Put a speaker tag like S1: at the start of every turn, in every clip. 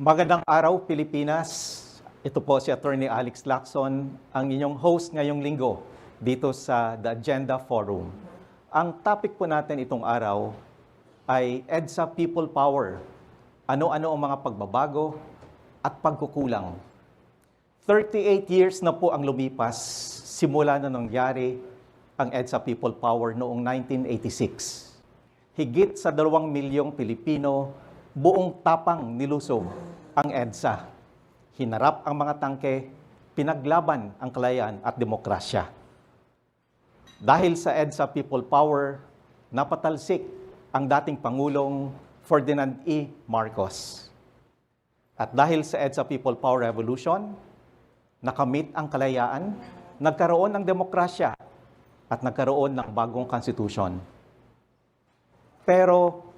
S1: Magandang araw, Pilipinas. Ito po si Attorney Alex Lacson, ang inyong host ngayong linggo dito sa The Agenda Forum. Ang topic po natin itong araw ay EDSA People Power. Ano-ano ang mga pagbabago at pagkukulang. 38 years na po ang lumipas simula na nangyari ang EDSA People Power noong 1986. Higit sa 2 milyong Pilipino buong tapang nilusob ang EDSA. Hinarap ang mga tangke, pinaglaban ang kalayaan at demokrasya. Dahil sa EDSA People Power, napatalsik ang dating Pangulong Ferdinand E. Marcos. At dahil sa EDSA People Power Revolution, nakamit ang kalayaan, nagkaroon ng demokrasya at nagkaroon ng bagong konstitusyon. Pero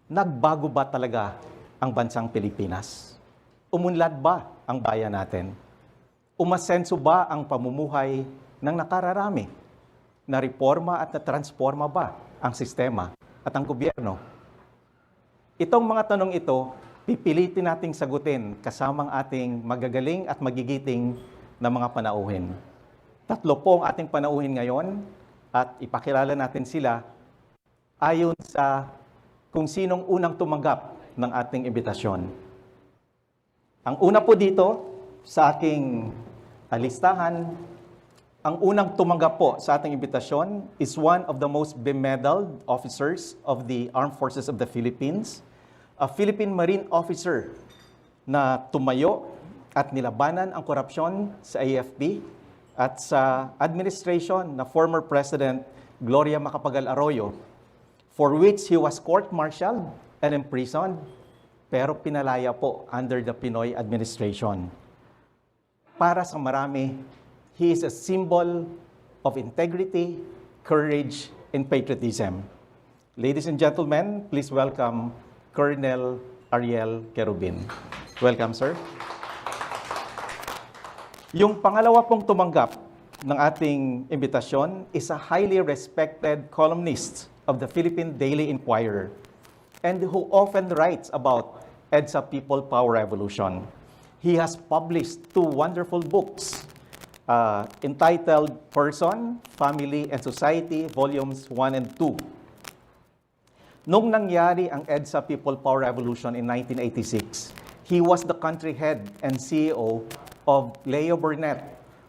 S1: nagbago ba talaga ang bansang Pilipinas? Umunlad ba ang bayan natin? Umasenso ba ang pamumuhay ng nakararami? Nareforma at natransforma ba ang sistema at ang gobyerno? Itong mga tanong ito, pipilitin nating sagutin kasamang ating magagaling at magigiting na mga panauhin. 3 po ang ating panauhin ngayon at ipakilala natin sila ayon sa kung sinong unang tumanggap ng ating imbitasyon. Ang una po dito sa aking listahan, ang unang tumanggap po sa ating imbitasyon is one of the most bemedaled officers of the Armed Forces of the Philippines, a Philippine Marine officer na tumayo at nilabanan ang korupsyon sa AFP at sa administration na former President Gloria Macapagal Arroyo, for which he was court-martialed and imprisoned, pero pinalaya po under the Pinoy administration. Para sa marami, he is a symbol of integrity, courage, and patriotism. Ladies and gentlemen, please welcome Colonel Ariel Querubin. Welcome, sir. Yung pangalawa pong tumanggap ng ating imbitasyon is a highly respected columnist of the Philippine Daily Inquirer, and who often writes about EDSA People Power Revolution. He has published 2 wonderful books entitled Person, Family, and Society, Volumes 1 and 2. Nung nangyari ang EDSA People Power Revolution in 1986, he was the country head and CEO of Leo Burnett,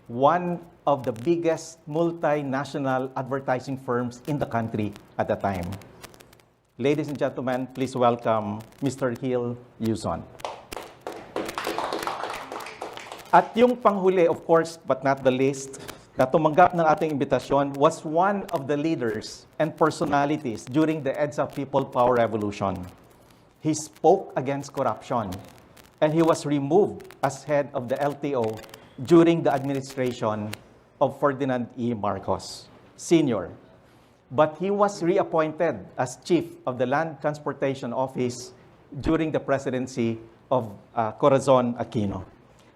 S1: one of the biggest multinational advertising firms in the country at the time. Ladies and gentlemen, please welcome Mr. Gil Yuzon. At yung panghuli, of course, but not the least, na tumanggap ng ating imbitasyon was one of the leaders and personalities during the EDSA People Power Revolution. He spoke against corruption, and he was removed as head of the LTO during the administration of Ferdinand E. Marcos Sr. But he was reappointed as chief of the Land Transportation Office during the presidency of Corazon Aquino.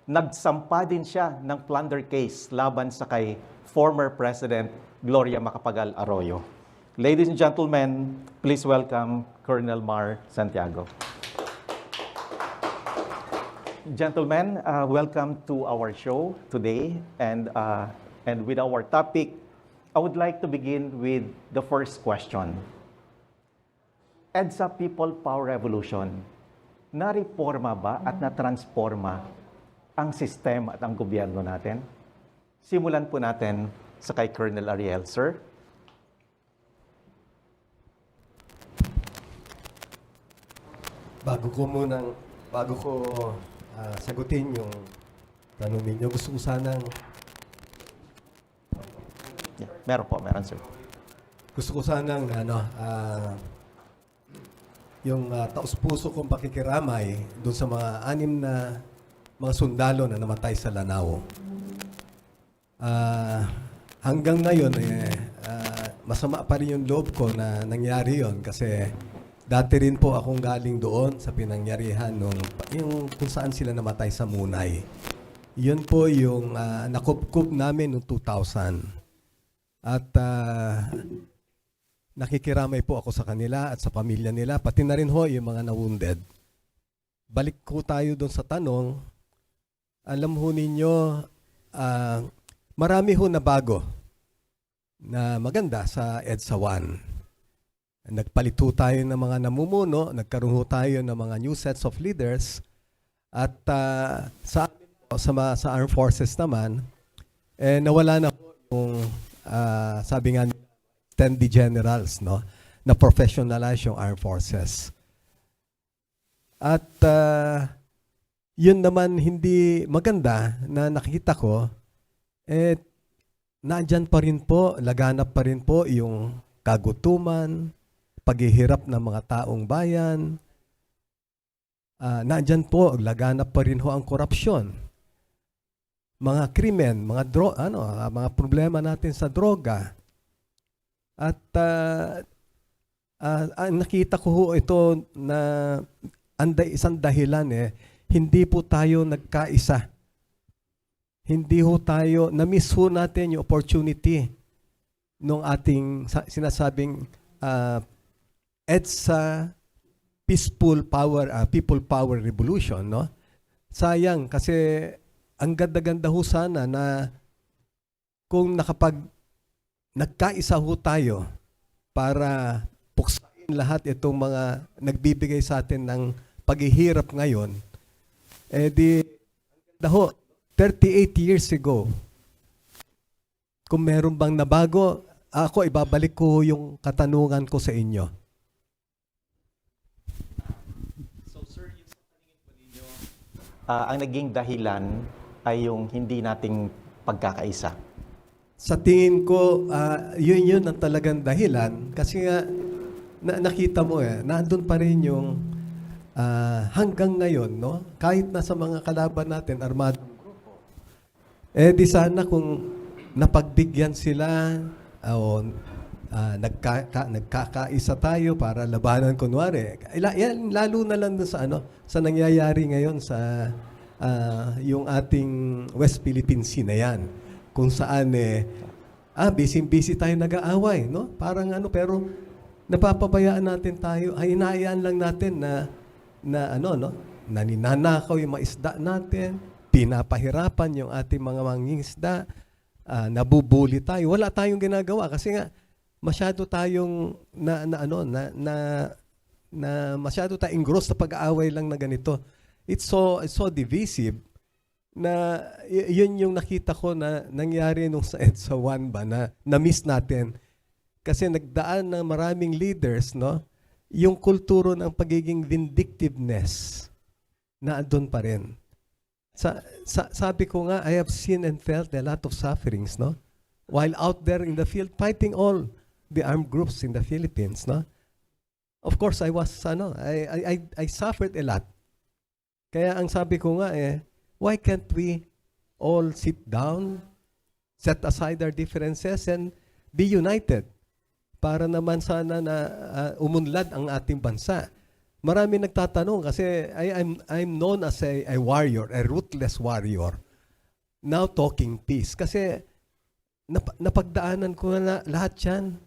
S1: Nagsampa din siya ng plunder case laban sa kay former President Gloria Macapagal Arroyo. Ladies and gentlemen, please welcome Colonel Mar Santiago. Gentlemen, welcome to our show today, and with our topic, I would like to begin with the first question. EDSA People Power Revolution, nareforma ba at natransforma ang sistema at ang gobyerno natin? Simulan po natin sa kay Colonel Ariel, sir.
S2: Bago ko sagutin yung tanong ninyo, gusto ko sanang
S1: Meron, sir.
S2: Gusto ko sanang yung taus-puso kong pakikiramay doon sa mga 6 na mga sundalo na namatay sa Lanao. Hanggang ngayon, masama pa rin yung loob ko na nangyari yon kasi Dati rin po akong galing doon sa pinangyarihan yung kung saan sila namatay sa Munay. Yun po yung nakupkup namin noong 2000. At nakikiramay po ako sa kanila at sa pamilya nila, pati na rin ho yung mga na-wounded. Balik ko tayo doon sa tanong, alam ho ninyo, marami ho na bago na maganda sa EDSA 1. Nagpalit ho tayo ng mga namumuno, nagkaroon ho tayo ng mga new sets of leaders, at sa Armed Forces naman, nawala na po yung, sabi nga, 10 generals, no, na professionalize yung Armed Forces. At yun naman hindi maganda na nakita ko, nandyan pa rin po, laganap pa rin po yung kagutuman, paghihirap ng mga taong bayan. Nandyan po, laganap pa rin ho ang korupsyon. Mga krimen, mga problema natin sa droga. At nakita ko ho ito na isang dahilan hindi po tayo nagkaisa. Hindi ho tayo, na-miss ho natin yung opportunity nung ating sinasabing EDSA People Power Revolution, no? Sayang kasi ang ganda-ganda ho sana na kung nagkaisa ho tayo para puksain lahat itong mga nagbibigay sa atin ng paghihirap ngayon, di, ang 38 years ago, kung meron bang nabago, ako ibabalik ko yung katanungan ko sa inyo.
S1: Ang naging dahilan ay yung hindi nating pagkakaisa.
S2: Sa tingin ko, yun ang talagang dahilan. Kasi nga, nakita mo nandun pa rin yung hanggang ngayon, no? Kahit na sa mga kalaban natin, armadong grupo. Di sana kung napagbigyan sila o nagkakaisa tayo para labanan kunwari. Yan, lalo na lang sa nangyayari ngayon sa yung ating West Philippine Sea na yan. Kung saan busy tayo nag-aaway, no? Parang pero napapabayaan natin tayo, hinahayaan lang natin na ninanakaw yung mga isda natin, pinapahirapan yung ating mga mangingisda, nabubuli tayo. Wala tayong ginagawa kasi nga masyado tayong masyado tayong engrossed sa pag-aaway lang na ganito. It's so divisive na yun yung nakita ko na nangyari nung sa EDSA 1 ba na miss natin. Kasi nagdaan ng maraming leaders, no? Yung kulturo ng pagiging vindictiveness na andun pa rin. Sabi ko nga, I have seen and felt a lot of sufferings, no? While out there in the field fighting all the armed groups in the Philippines, no? Of course, I was, I suffered a lot. Kaya ang sabi ko nga why can't we all sit down, set aside our differences, and be united? Para naman sana na umunlad ang ating bansa. Marami nagtatanong kasi I'm known as a warrior, a ruthless warrior. Now talking peace. Kasi napagdaanan ko na lahat yan.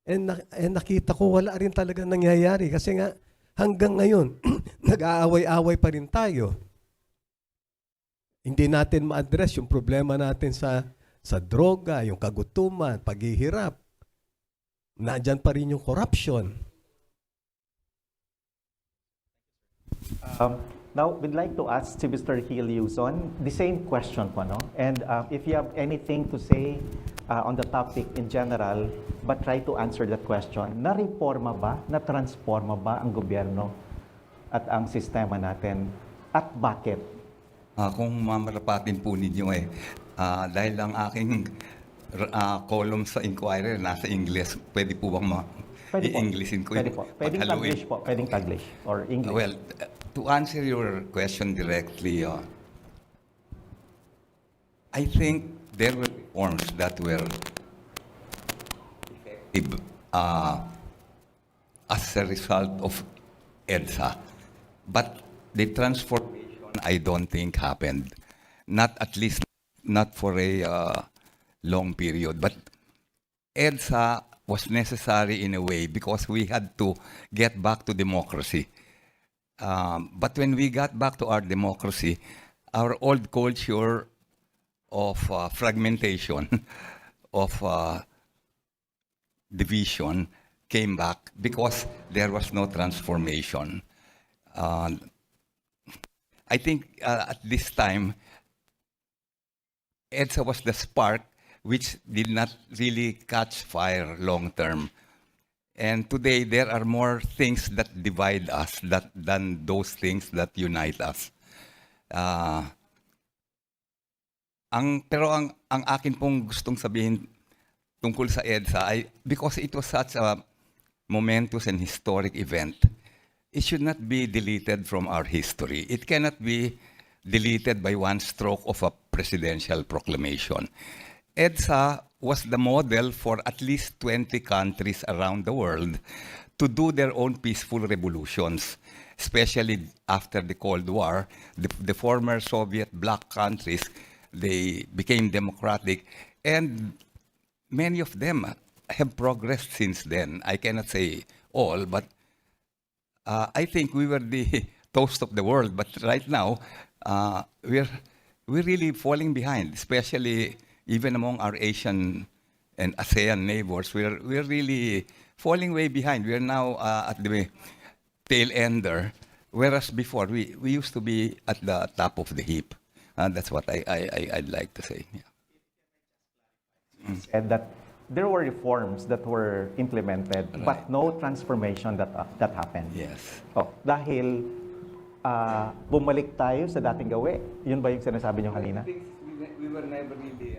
S2: And nakita ko wala rin talaga nangyayari. Kasi nga hanggang ngayon, nag-aaway-aaway pa rin tayo. Hindi natin ma-address yung problema natin sa droga, yung kagutuman, paghihirap. Nandyan pa rin yung corruption.
S1: Now, we'd like to ask si Mr. Gil Yuson the same question po, no? And if you have anything to say on the topic in general, but try to answer that question. Na-reforma ba, na-transforma ba ang gobyerno at ang sistema natin? At bakit?
S3: Kung mamarapatin po ninyo dahil ang aking column sa Inquirer nasa English, pwede po bang i-Englishin ko?
S1: Pwede po. Pwedeng Taglish po. Pwedeng Taglish or English.
S3: Well, to answer your question directly, I think there were reforms that were effective as a result of EDSA. But the transformation, I don't think, happened. Not at least, not for a long period. But EDSA was necessary in a way because we had to get back to democracy. But when we got back to our democracy, our old culture of fragmentation, of division, came back because there was no transformation. I think at this time, EDSA was the spark which did not really catch fire long term. And today, there are more things that divide us than those things that unite us. Pero ang akin pong gustong sabihin tungkol sa EDSA ay because it was such a momentous and historic event, it should not be deleted from our history. It cannot be deleted by one stroke of a presidential proclamation. EDSA was the model for at least 20 countries around the world to do their own peaceful revolutions, especially after the Cold War. The former Soviet bloc countries, they became democratic, and many of them have progressed since then. I cannot say all, but I think we were the toast of the world. But right now, we're really falling behind, especially even among our Asian and ASEAN neighbors. We're really falling way behind. We're now at the tail ender, whereas before we used to be at the top of the heap. That's what I'd like to say. Yeah.
S1: Said that there were reforms that were implemented, but no transformation that happened.
S3: Yes.
S1: Oh, dahil bumalik tayo sa dating gawi. Yun ba yung sinasabi niyo kanina?
S3: We were never really.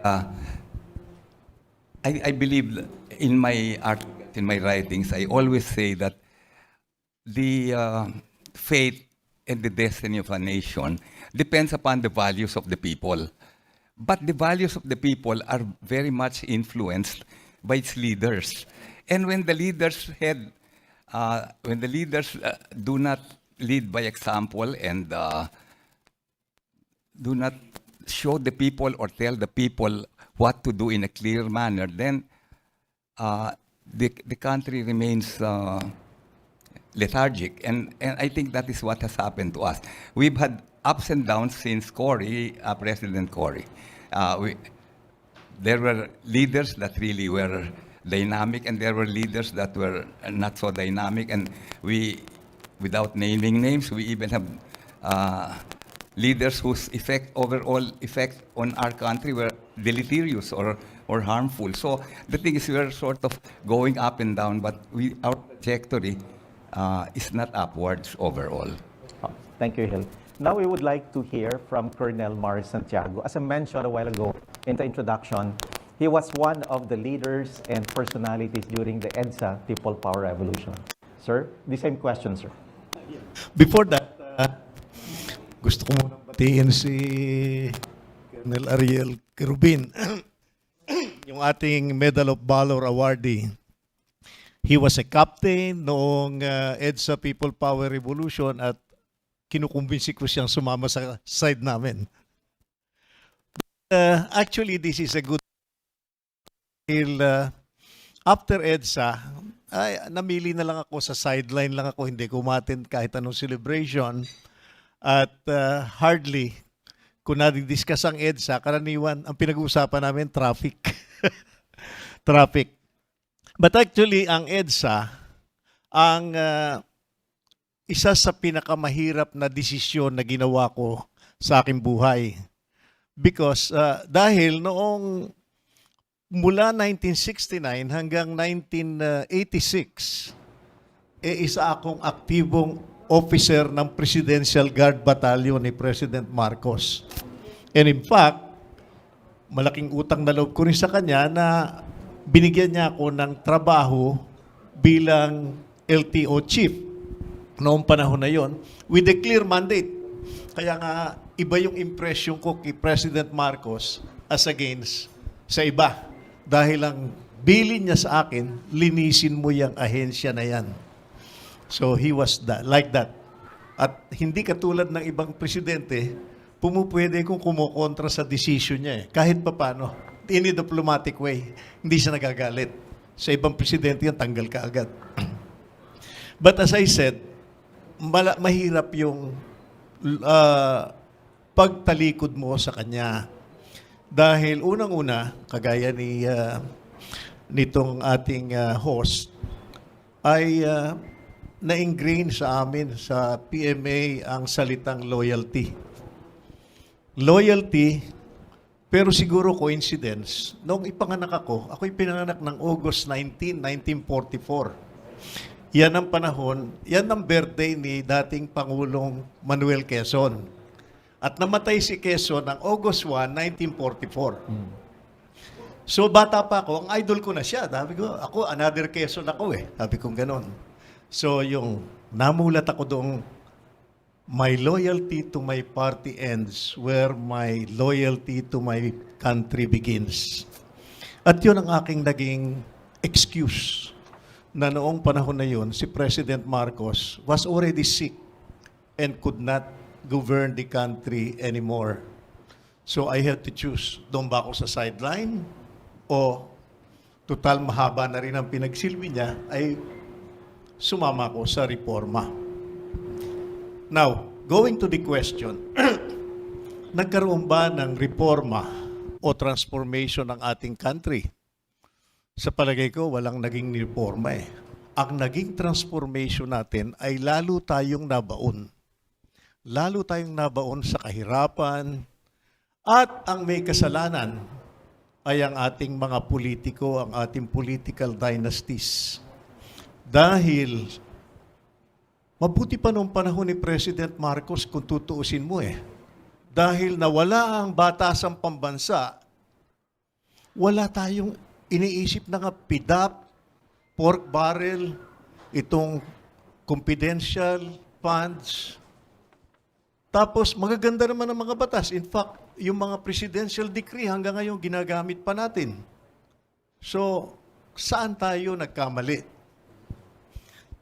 S3: I believe in my art, in my writings, I always say that the fate and the destiny of a nation depends upon the values of the people. But the values of the people are very much influenced by its leaders. And when the leaders do not lead by example and do not show the people or tell the people what to do in a clear manner, then the country remains lethargic. And I think that is what has happened to us. We've had ups and downs since President Cory. There were leaders that really were dynamic, and there were leaders that were not so dynamic. And we, without naming names, we even have leaders whose overall effect on our country were deleterious or harmful. So the thing is, we're sort of going up and down, but our trajectory is not upwards overall.
S1: Oh, thank you, Hill. Now we would like to hear from Colonel Mars Santiago. As I mentioned a while ago in the introduction, he was one of the leaders and personalities during the EDSA People Power Revolution. Sir, the same question, sir.
S4: Before that, gusto ko munang batiin si Colonel Ariel Kerubin, yung ating Medal of Valor awardee. He was a captain noong EDSA People Power Revolution at kinukumbinsi ko siyang sumama sa side namin. Actually, this is a good deal. After EDSA, namili na lang ako sa sideline lang ako, hindi ko umattend kahit anong celebration. At hardly, kung nadidiscuss ang EDSA, karaniwan, ang pinag-uusapan namin, traffic. Traffic. But actually, ang EDSA, ang isa sa pinakamahirap na desisyon na ginawa ko sa aking buhay. Because dahil noong mula 1969 hanggang 1986, isa akong aktibong officer ng Presidential Guard Battalion ni President Marcos. And in fact, malaking utang na loob ko rin sa kanya na binigyan niya ako ng trabaho bilang LTO chief noong panahon na yon with a clear mandate. Kaya nga, iba yung impression ko kay President Marcos as against sa iba. Dahil ang bilin niya sa akin, linisin mo yung ahensya na yan. So he was like that. At hindi katulad ng ibang presidente, pumupwede kung kumukontra sa decision niya eh. Kahit pa paano, in a diplomatic way, hindi siya nagagalit. Sa ibang presidente yan, tanggal ka agad. But as I said, mahirap yung pagtalikod mo sa kanya. Dahil unang-una, kagaya nitong ating host, ay na-ingrain sa amin sa PMA ang salitang loyalty. Loyalty, pero siguro coincidence. Noong ipanganak ako, ako'y pinanganak ng August 19, 1944. Yan ang panahon, yan ang birthday ni dating Pangulong Manuel Quezon. At namatay si Quezon ng August 1, 1944. So bata pa ako, ang idol ko na siya. Sabi ko, ako, another Quezon ako eh. Sabi ko ganon. So yung namulat ako doong, my loyalty to my party ends where my loyalty to my country begins. At yun ang aking naging excuse na noong panahon na yun, si President Marcos was already sick and could not govern the country anymore. So I had to choose, doon ba ako sa sideline o total mahaba na rin ang pinagsilbi niya, ay sumama ko sa reforma. Now, going to the question, nagkaroon ba ng reforma o transformation ng ating country? Sa palagay ko, walang naging reforma eh. Ang naging transformation natin ay lalo tayong nabaon. Lalo tayong nabaon sa kahirapan at ang may kasalanan ay ang ating mga politiko, ang ating political dynasties. Dahil mabuti pa noong panahon ni President Marcos kung tutuusin mo eh. Dahil nawala ang batasang pambansa, wala tayong iniisip na nga PDAP, pork barrel, itong confidential funds. Tapos magaganda naman ang mga batas. In fact, yung mga presidential decree hanggang ngayon ginagamit pa natin. So, saan tayo nagkamali?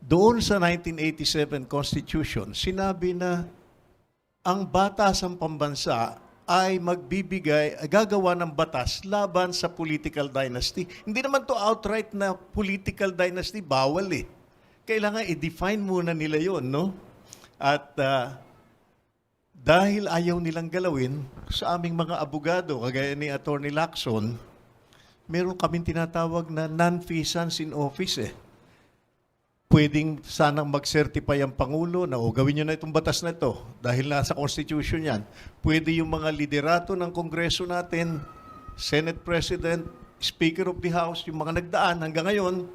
S4: Doon sa 1987 Constitution, sinabi na ang batasang pambansa ay gagawa ng batas laban sa political dynasty. Hindi naman to outright na political dynasty, bawal eh. Kailangan i-define muna nila yon, no? At dahil ayaw nilang galawin, sa aming mga abogado, kagaya ni Attorney Lacson, meron kaming tinatawag na non-feasance in office eh. Pwedeng sanang mag-certify ang Pangulo na gawin nyo na itong batas na ito dahil nasa Constitution yan. Pwede yung mga liderato ng Kongreso natin, Senate President, Speaker of the House, yung mga nagdaan hanggang ngayon,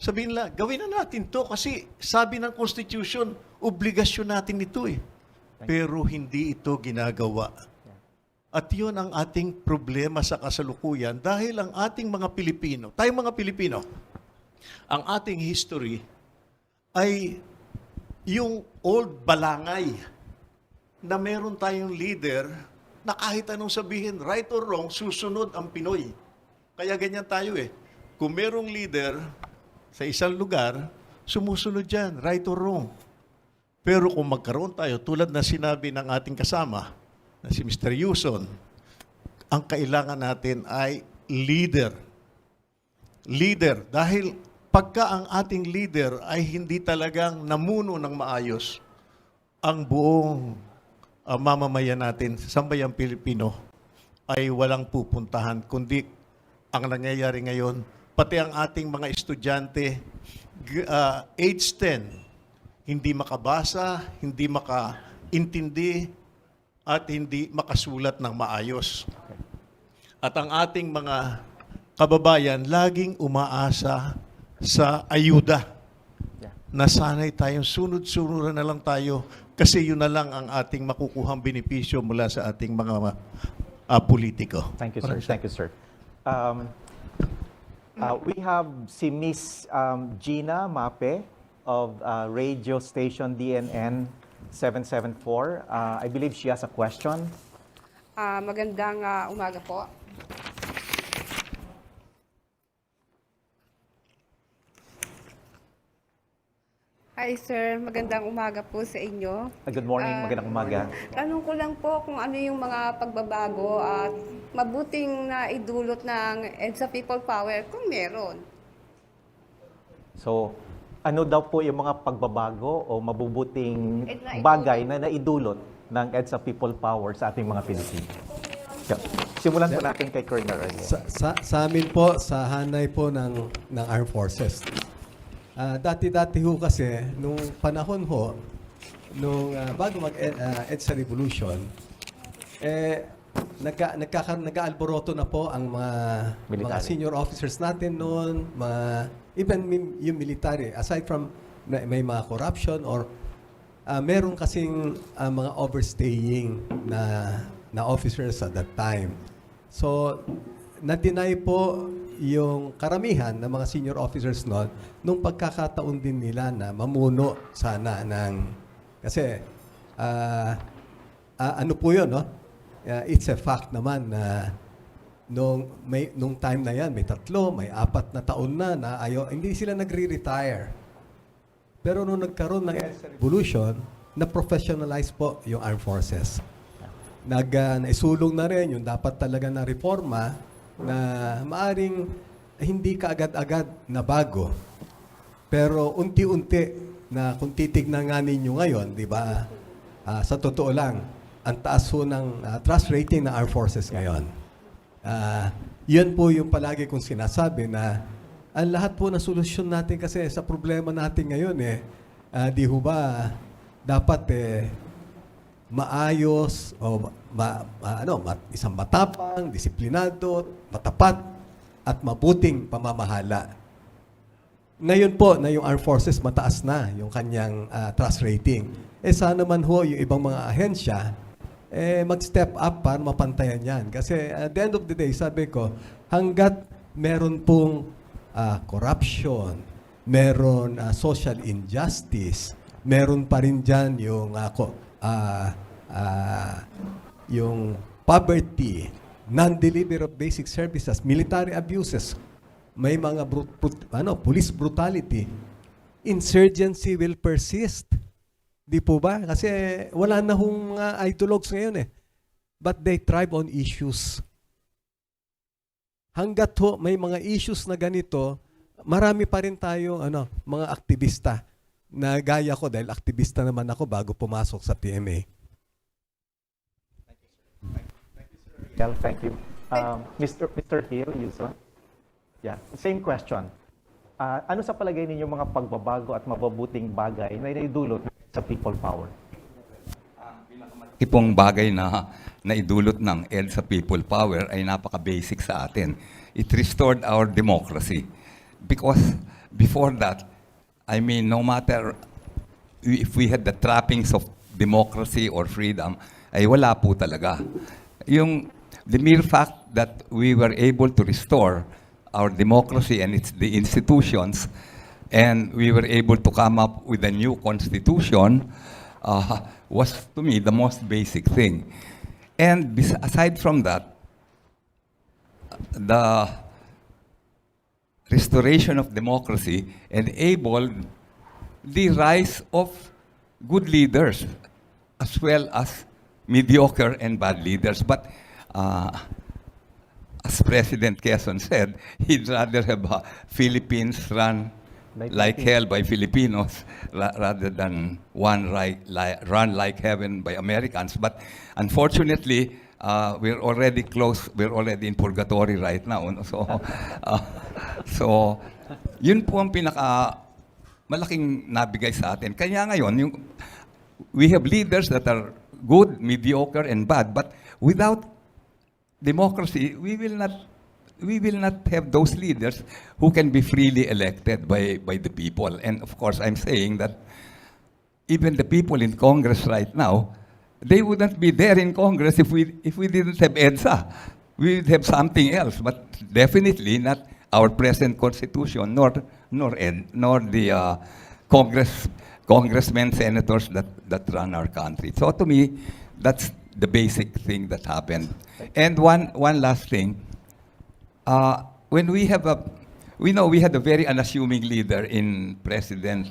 S4: sabihin nila, gawin na natin to kasi sabi ng Constitution, obligasyon natin ito eh. Pero hindi ito ginagawa. At yun ang ating problema sa kasalukuyan dahil ang ating mga Pilipino, tayong mga Pilipino, ang ating history ay yung old balangay na meron tayong leader na kahit anong sabihin, right or wrong, susunod ang Pinoy. Kaya ganyan tayo eh. Kung merong leader sa isang lugar, sumusunod dyan, right or wrong. Pero kung magkaroon tayo, tulad na sinabi ng ating kasama, na si Mr. Yuson, ang kailangan natin ay leader. Leader. Dahil pagka ang ating leader ay hindi talagang namuno ng maayos, ang buong mamamayan natin, sambayang Pilipino, ay walang pupuntahan. Kundi ang nangyayari ngayon, pati ang ating mga estudyante, age 10, hindi makabasa, hindi makaintindi, at hindi makasulat ng maayos. At ang ating mga kababayan laging umaasa sa ayuda. Na sana'y tayong sunod-sunod na lang tayo kasi yun na lang ang ating makukuhang benepisyo mula sa ating mga politiko.
S1: Thank you, sir. Thank you, sir. We have si Miss Gina Mape of radio station DNN 774. I believe she has a question.
S5: Magandang umaga po. Hi Hi sir, magandang umaga po sa inyo.
S1: Good morning,
S5: Ah,
S1: magandang umaga.
S5: Tanong ko lang po kung ano yung mga pagbabago at mabuting na idulot ng EDSA People Power kung meron.
S1: So, ano daw po yung mga pagbabago o mabubuting
S5: Naidulot.
S1: bagay na naidulot ng EDSA People Power sa ating mga Pilipino? Yeah. Simulan po natin kay Colonel Reyes.
S2: Sa amin po, sa hanay po ng Armed Forces. Dati-dati ho kasi, nung panahon ho, bago mag-EDSA Revolution, nag-aalboroto na po ang mga
S1: Military.
S2: senior officers natin noon, even yung military, aside from may mga corruption or meron kasing mga overstaying na officers at that time. So, na-deny po yung karamihan ng mga senior officers noon nung pagkakataon din nila na mamuno sana kasi ano po yun, no? It's a fact naman na nung time na yan, may 3, may 4 na taon na hindi sila nagre-retire. Pero nung nagkaroon ng EDSA Revolution, na-professionalize po yung armed forces. Naisulong na rin yung dapat talaga na reforma na maaring hindi kaagad-agad na bago. Pero unti-unti na kung titignan nga ninyo ngayon, di ba, sa totoo lang, ang taas po ng trust rating ng armed forces ngayon. Yun po yung palagi kong sinasabi na ang lahat po ng solusyon natin kasi sa problema natin ngayon di ho ba dapat maayos o isang matapang, disiplinado, matapat at mabuting pamamahala. Ngayon po na yung armed forces mataas na yung kanyang trust rating. Sana man ho yung ibang mga ahensya mag-step up para mapantayan yan. Kasi at the end of the day, sabi ko, hanggat meron pong corruption, meron social injustice, meron pa rin dyan yung poverty, non-delivery of basic services, military abuses, may mga police brutality, insurgency will persist. Di po ba? Kasi wala na hong mga ideologues ngayon But they thrive on issues. Hanggat may mga issues na ganito, marami pa rin tayo mga aktivista na gaya ko dahil aktivista naman ako bago pumasok sa PMA.
S1: Well, thank you. Mr. Hill, Yusuf. Yeah, same question. Ano sa palagay ninyo mga pagbabago at mababuting bagay na naidulot sa People Power?
S3: Ipong bagay na naidulot ng EDSA People Power ay napaka-basic sa atin. It restored our democracy. Because before that, I mean, no matter if we had the trappings of democracy or freedom, ay wala po talaga. The mere fact that we were able to restore our democracy and the institutions, and we were able to come up with a new constitution, was to me the most basic thing. And aside from that, the restoration of democracy enabled the rise of good leaders as well as mediocre and bad leaders. But as President Quezon said, he'd rather have Philippines run like hell by Filipinos rather than run like heaven by Americans. But unfortunately, we're already close. We're already in purgatory right now. So, yun po ang malaking nabigay sa atin. Kaya ngayon, we have leaders that are good, mediocre, and bad. But without democracy, we will not have those leaders who can be freely elected by the people. And of course, I'm saying that even the people in Congress right now, they wouldn't be there in Congress if we didn't have EDSA. We would have something else, but definitely not our present constitution, nor the congressmen, senators that run our country. So to me, that's the basic thing that happened. And one last thing. When we had a very unassuming leader in President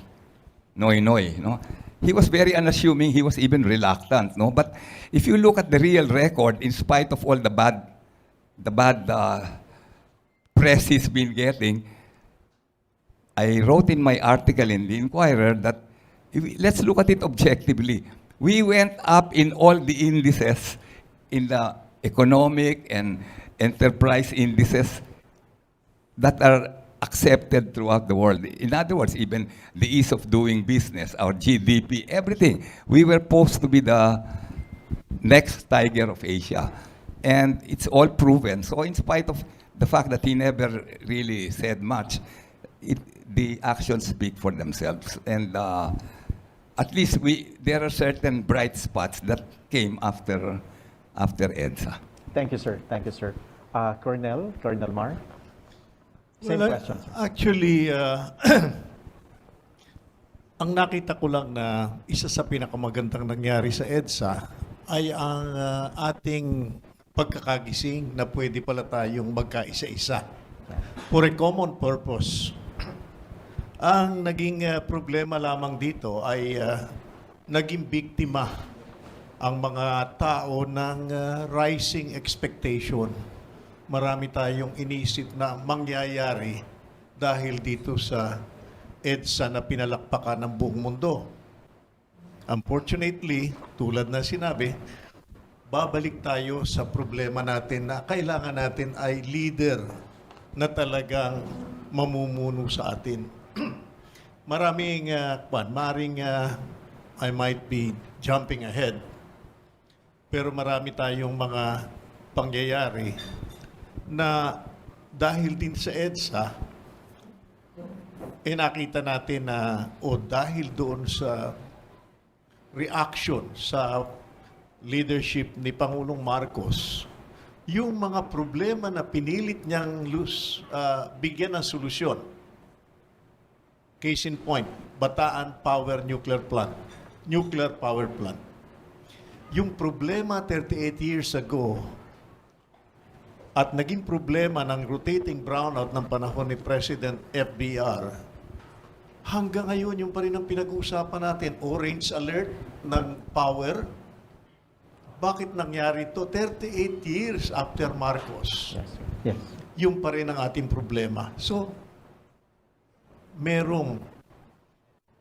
S3: noy, no? He was very unassuming. He was even reluctant, no? But if you look at the real record, in spite of all the bad press he's been getting, I wrote in my article in the Inquirer that let's look at it objectively. We went up in all the indices, in the economic and enterprise indices that are accepted throughout the world. In other words, even the ease of doing business, our GDP, everything. We were supposed to be the next tiger of Asia. And it's all proven. So in spite of the fact that he never really said much, the actions speak for themselves. And at least there are certain bright spots that came after EDSA.
S1: Thank you, sir. Thank you, sir. Colonel Mar? Same
S4: Well,
S1: question, sir.
S4: actually, ang nakita ko lang na isa sa pinakamagandang nangyari sa EDSA ay ang ating pagkakagising na pwede pala tayong magkaisa-isa for a common purpose. Ang naging problema lamang dito ay naging biktima ang mga tao ng rising expectation. Marami tayong inisip na mangyayari dahil dito sa EDSA na pinalakpakan ng buong mundo. Unfortunately, tulad na sinabi, babalik tayo sa problema natin na kailangan natin ay leader na talagang mamumuno sa atin. Maraming, I might be jumping ahead, pero marami tayong mga pangyayari na dahil din sa EDSA, nakita natin na, dahil doon sa reaction sa leadership ni Pangulong Marcos, yung mga problema na pinilit niyang bigyan ng solusyon. Case in point, Bataan Nuclear Power Plant. Yung problema 38 years ago at naging problema ng rotating brownout ng panahon ni President FBR, hanggang ngayon yung pa rin ang pinag-uusapan natin, orange alert ng power. Bakit nangyari ito? 38 years after Marcos.
S1: Yes, sir. Yes.
S4: Yung pa rin ang ating problema. So, merong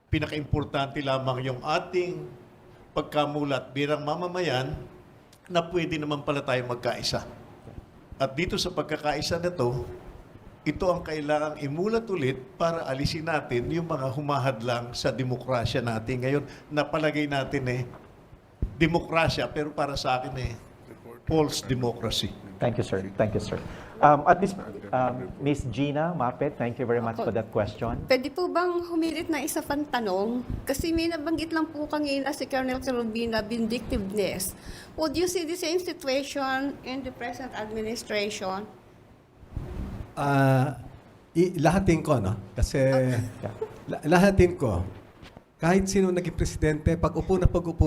S4: pinaka-importante lamang yung ating pagkamulat bilang mamamayan na pwede naman pala tayo magkaisa. At dito sa pagkakaisa na to, ito ang kailangang imulat ulit para alisin natin yung mga humahadlang sa demokrasya natin. Ngayon, napalagay natin demokrasya, pero para sa akin false democracy.
S1: Thank you, sir. Thank you, sir. At this, Miss Gina Mapet, thank you very much for that question.
S5: Pwede po bang humirit na isa pang tanong? Kasi may nabanggit lang po kanina si Colonel Carubina, vindictiveness. Would you see the same situation in the present administration?
S2: Lahatin ko, no? Kasi lahatin ko. Kahit sino naging presidente, pag upo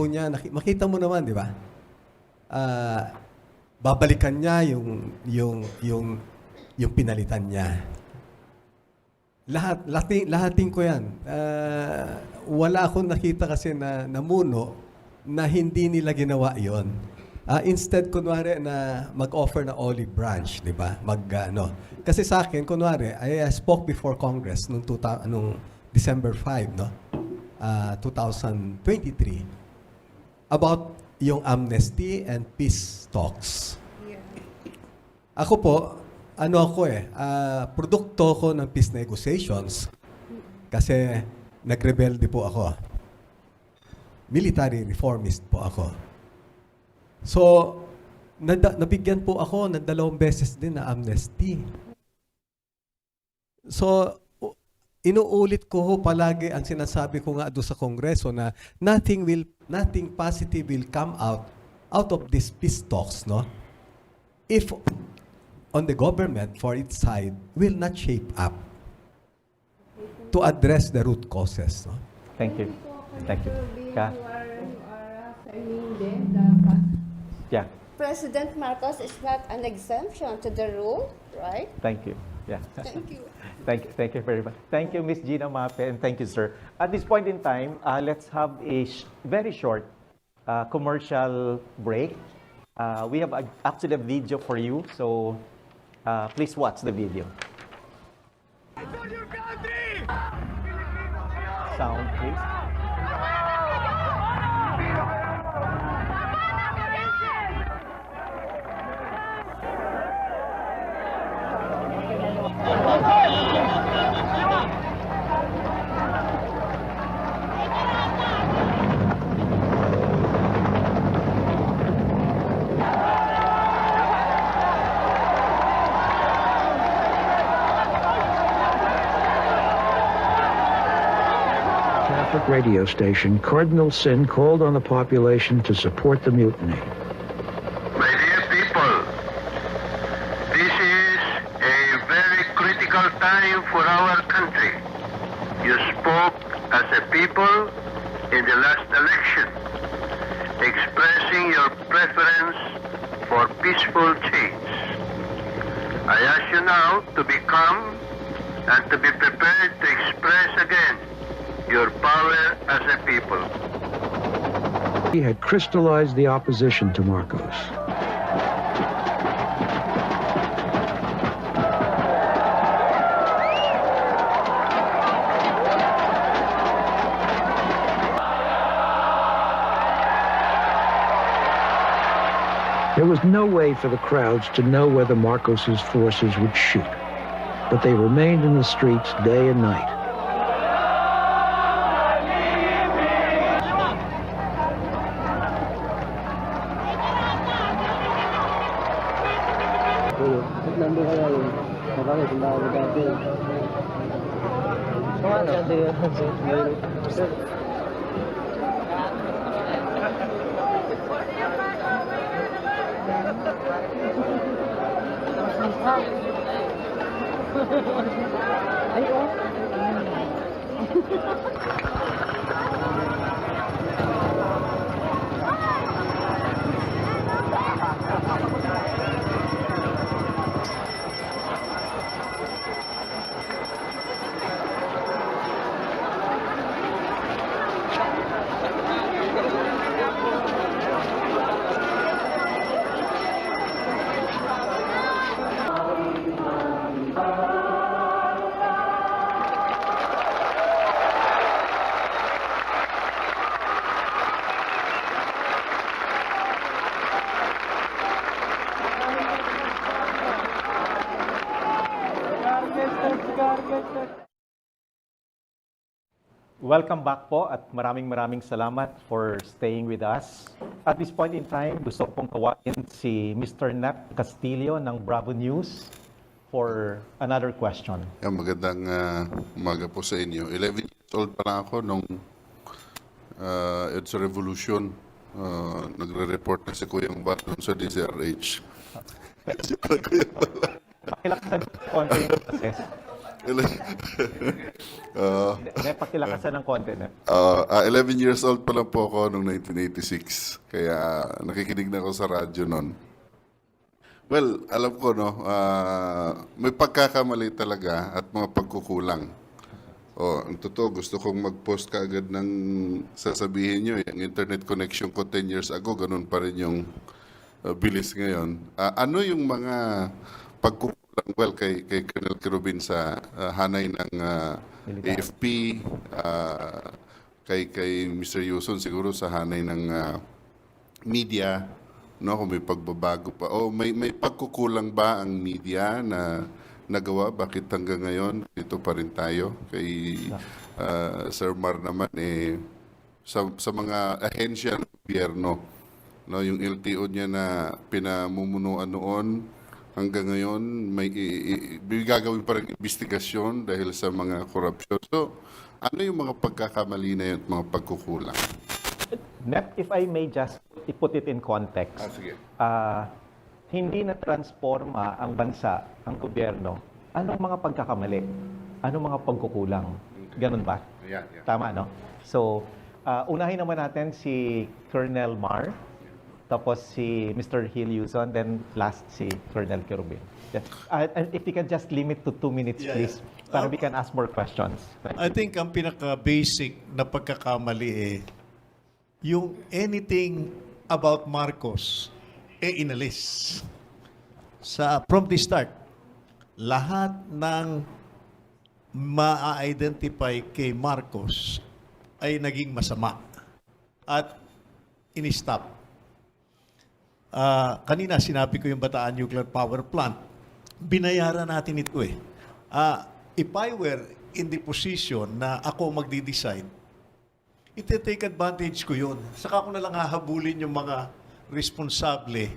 S2: niya, makita mo naman, di ba? Babalikan niya yung pinalitan niya. Lahatin ko yan. Wala akong nakita kasi na namuno na hindi nila ginawa yon. Instead, kunwari na mag-offer na olive branch, di ba? Kasi sa akin, kunwari, I spoke before Congress nung December 5, no? 2023 about yung amnesty and peace talks.
S5: Yeah.
S2: Ako po, produkto ko ng peace negotiations kasi nagrebelde po ako. Military reformist po ako. So, nabigyan po ako ng 2 beses din na amnesty. So, inuulit ko palagi ang sinasabi ko nga doon sa Kongreso na nothing positive will come out of these peace talks, no? If on the government for its side will not shape up to address the root causes, no?
S1: Thank you. Thank you. Ka? Yeah.
S5: President Marcos is not an exemption to the rule, right?
S1: Thank you. Yeah.
S5: Thank you.
S1: Thank you very much. Thank you, Miss Gina Mape, and thank you, sir. At this point in time, let's have a very short commercial break. We have actually a video for you, so please watch the video. Sound, please.
S6: Catholic radio station, Cardinal Sin called on the population to support the mutiny.
S7: My dear people, this is a very critical time for our country. You spoke as a people in the last election, expressing your preference for peaceful change. I ask you now to be calm and to be prepared to express again your power as a people.
S6: He had crystallized the opposition to Marcos. There was no way for the crowds to know whether Marcos's forces would shoot, but they remained in the streets day and night.
S1: Welcome back po at maraming salamat for staying with us. At this point in time, gusto ko pong tawagin si Mr. Nep Castillo ng Bravo News for another question.
S8: Magandang umaga po sa inyo. 11 years old pa lang ako nung EDSA Revolution. Nagre-report na si Kuyang Baton sa DZRH.
S1: Pakilakasan ng konti yung process. Pakilakasan ng konti na.
S8: 11 years old pa lang po ako noong 1986. Kaya nakikinig na ako sa radyo noon. Well, alam ko, no, may pagkakamali talaga at mga pagkukulang. Ang totoo, gusto kong mag-post kaagad ng sasabihin nyo, yung internet connection ko 10 years ago, ganun pa rin yung bilis ngayon. Ano yung mga pagkukulang? Well, kay Colonel Kerubin sa hanay ng AFP, kay Mr. Yuson siguro sa hanay ng media, no, kung may pagbabago pa. May pagkukulang ba ang media na nagawa? Bakit hanggang ngayon dito pa rin tayo? Kay Sir Mar naman, sa mga ahensya ng gobyerno, no, yung LTO niya na pinamumunuan noon, hanggang ngayon, may gagawin pa rin investigasyon dahil sa mga korupsyon. So, ano yung mga pagkakamali na yun at mga pagkukulang?
S1: Nep, if I may just put it in context.
S8: Sige.
S1: Hindi na-transforma ang bansa, ang gobyerno. Anong mga pagkakamali? Anong mga pagkukulang? Ganun ba?
S8: Yeah.
S1: Tama, no? So, unahin naman natin si Colonel Mar. tapos si Mr. Hill Yuson, then last si Colonel Quirubin. Yeah. And if you can just limit to 2 minutes,
S4: Yeah,
S1: please, para we can ask more questions. Thank
S4: I think ang pinaka-basic na pagkakamali yung anything about Marcos, inalis. From the start, lahat ng ma-identify kay Marcos ay naging masama at in-stop. Kanina sinabi ko yung Bataan Nuclear Power Plant. Binayaran natin ito eh. If I were in the position na ako magdi-decide, iti-take advantage ko yun. Saka ko na lang hahabulin yung mga responsable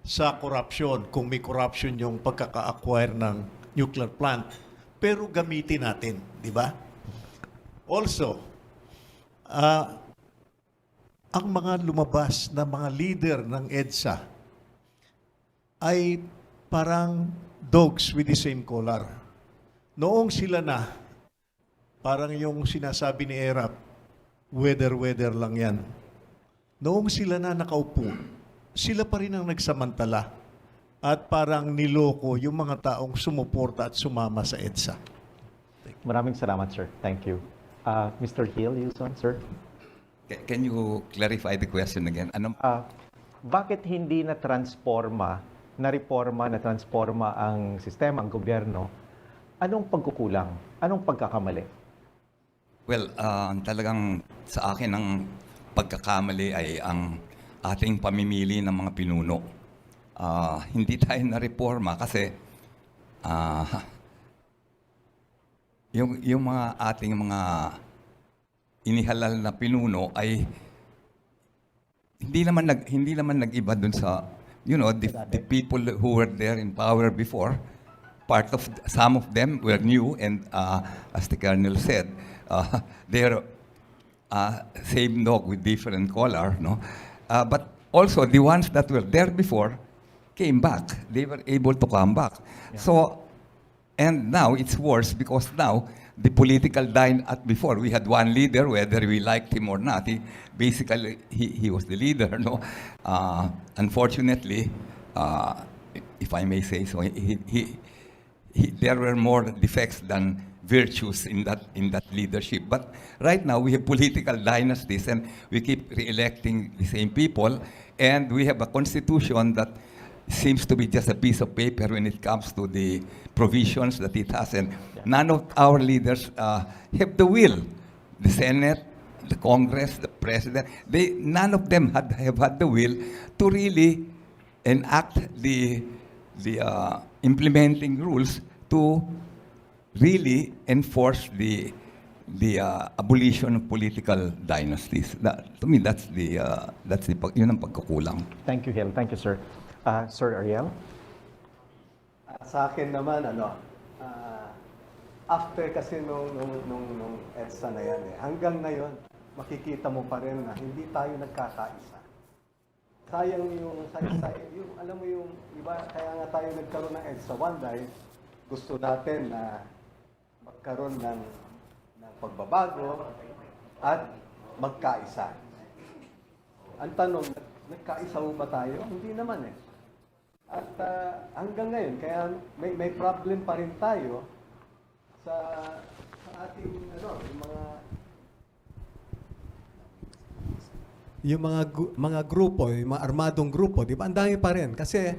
S4: sa corruption, kung may corruption yung pagkaka-acquire ng nuclear plant. Pero gamitin natin, di ba? Also, ang mga lumabas na mga leader ng EDSA ay parang dogs with the same collar. Noong sila na, parang yung sinasabi ni Erap, weather lang yan. Noong sila na nakaupo, sila pa rin ang nagsamantala at parang niloko yung mga taong sumuporta at sumama sa EDSA.
S1: Maraming salamat, sir. Thank you. Mr. Hill Yuson, sir.
S3: Can you clarify the question again?
S1: Bakit hindi na-transforma ang sistema, ang gobyerno? Anong pagkukulang? Anong pagkakamali?
S3: Well, talagang sa akin ang pagkakamali ay ang ating pamimili ng mga pinuno. Hindi tayo na-reforma kasi yung mga ating mga inihalal na pinuno ay hindi naman nag-iba dun sa the people who were there in power before. Some of them were new, and as the Colonel said, they're same dog with different color, no? But also the ones that were there before came back. They were able to come back. Yeah. So, and now it's worse because now the political before we had one leader, whether we liked him or not. He was the leader, no? Unfortunately, if I may say so, there were more defects than virtues in that leadership. But right now we have political dynasties, and we keep re-electing the same people, and we have a constitution that seems to be just a piece of paper when it comes to the provisions that it has, and none of our leaders have the will. The Senate, the Congress, the President, none of them have had the will to really enact the implementing rules to really enforce the abolition of political dynasties. To me, yun ang pagkukulang.
S1: Thank you, Hill. Thank you, sir. Sir Ariel?
S2: Sa akin naman, after kasi nung EDSA na yan, hanggang ngayon, makikita mo pa rin na hindi tayo nagkakaisa. Sayang yung alam mo yung, iba, kaya nga tayo nagkaroon ng EDSA 1 dahil gusto natin na magkaroon ng pagbabago at magkaisa. Ang tanong, nagkaisa mo ba tayo? Hindi naman eh. At hanggang ngayon, kaya may problem pa rin tayo sa ating yung mga grupo, yung mga armadong grupo, di ba? Ang dami pa rin kasi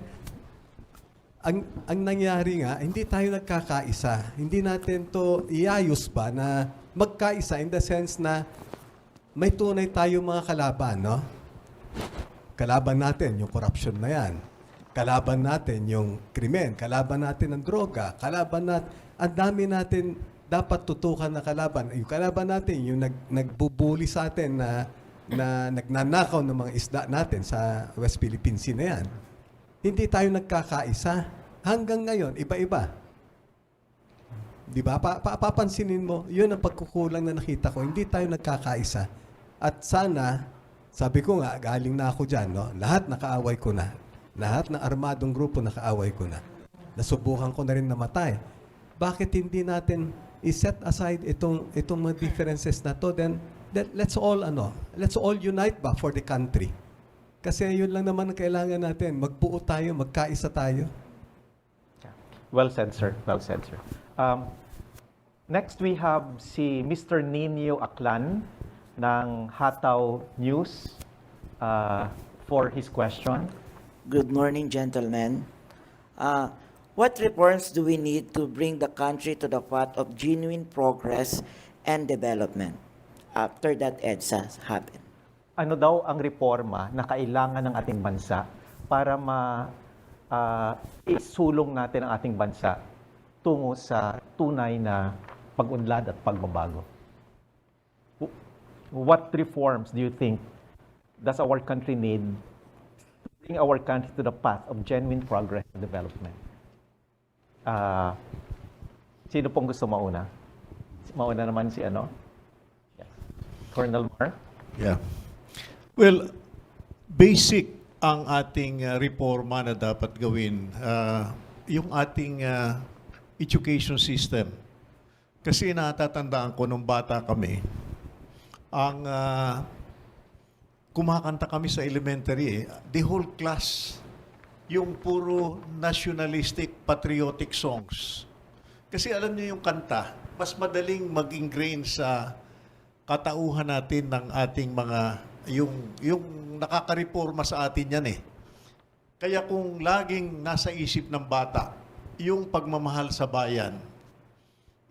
S2: ang nangyari nga, hindi tayo nagkakaisa. Hindi natin to iayos ba na magkaisa in the sense na may tunay tayo mga kalaban, no? Kalaban natin yung corruption na yan. Kalaban natin yung krimen, kalaban natin ang droga, kalaban natin, ang dami natin dapat tutukan na kalaban. Yung kalaban natin, yung nagbubuli sa atin na nagnanakaw ng mga isda natin sa West Philippine Sea na yan. Hindi tayo nagkakaisa. Hanggang ngayon, iba-iba. Di ba? Papansinin mo, yun ang pagkukulang na nakita ko. Hindi tayo nagkakaisa. At sana, sabi ko nga, galing na ako dyan, no? Lahat nakaaway ko na. Lahat ng armadong grupo nakaaway ko na. Nasubukan ko na rin namatay. Bakit hindi natin i-set aside itong mga differences na to? Then let's all unite ba for the country? Kasi yun lang naman ang kailangan natin. Magbuo tayo, magkaisa tayo.
S1: Well said, sir. Well said, sir. Next, we have si Mr. Nino Aklan ng Hataw News for his question.
S9: Good morning, gentlemen. What reforms do we need to bring the country to the path of genuine progress and development after that EDSA happened?
S1: Ano daw ang reforma na kailangan ng ating bansa para isulong natin ang ating bansa tungo sa tunay na pag-unlad at pagbabago? What reforms do you think does our country need to bring our country to the path of genuine progress and development? Sino pong gusto mauna? Mauna naman si ano? Yes. Colonel Mar?
S4: Yeah. Well, basic ang ating reforma na dapat gawin, yung ating education system. Kasi natatandaan ko nung bata kami, ang kumakanta kami sa elementary, the whole class, yung puro nationalistic, patriotic songs. Kasi alam niyo yung kanta, mas madaling mag-ingrain sa katauhan natin ng ating mga, yung nakakareforma sa atin yan eh. Kaya kung laging nasa isip ng bata, yung pagmamahal sa bayan,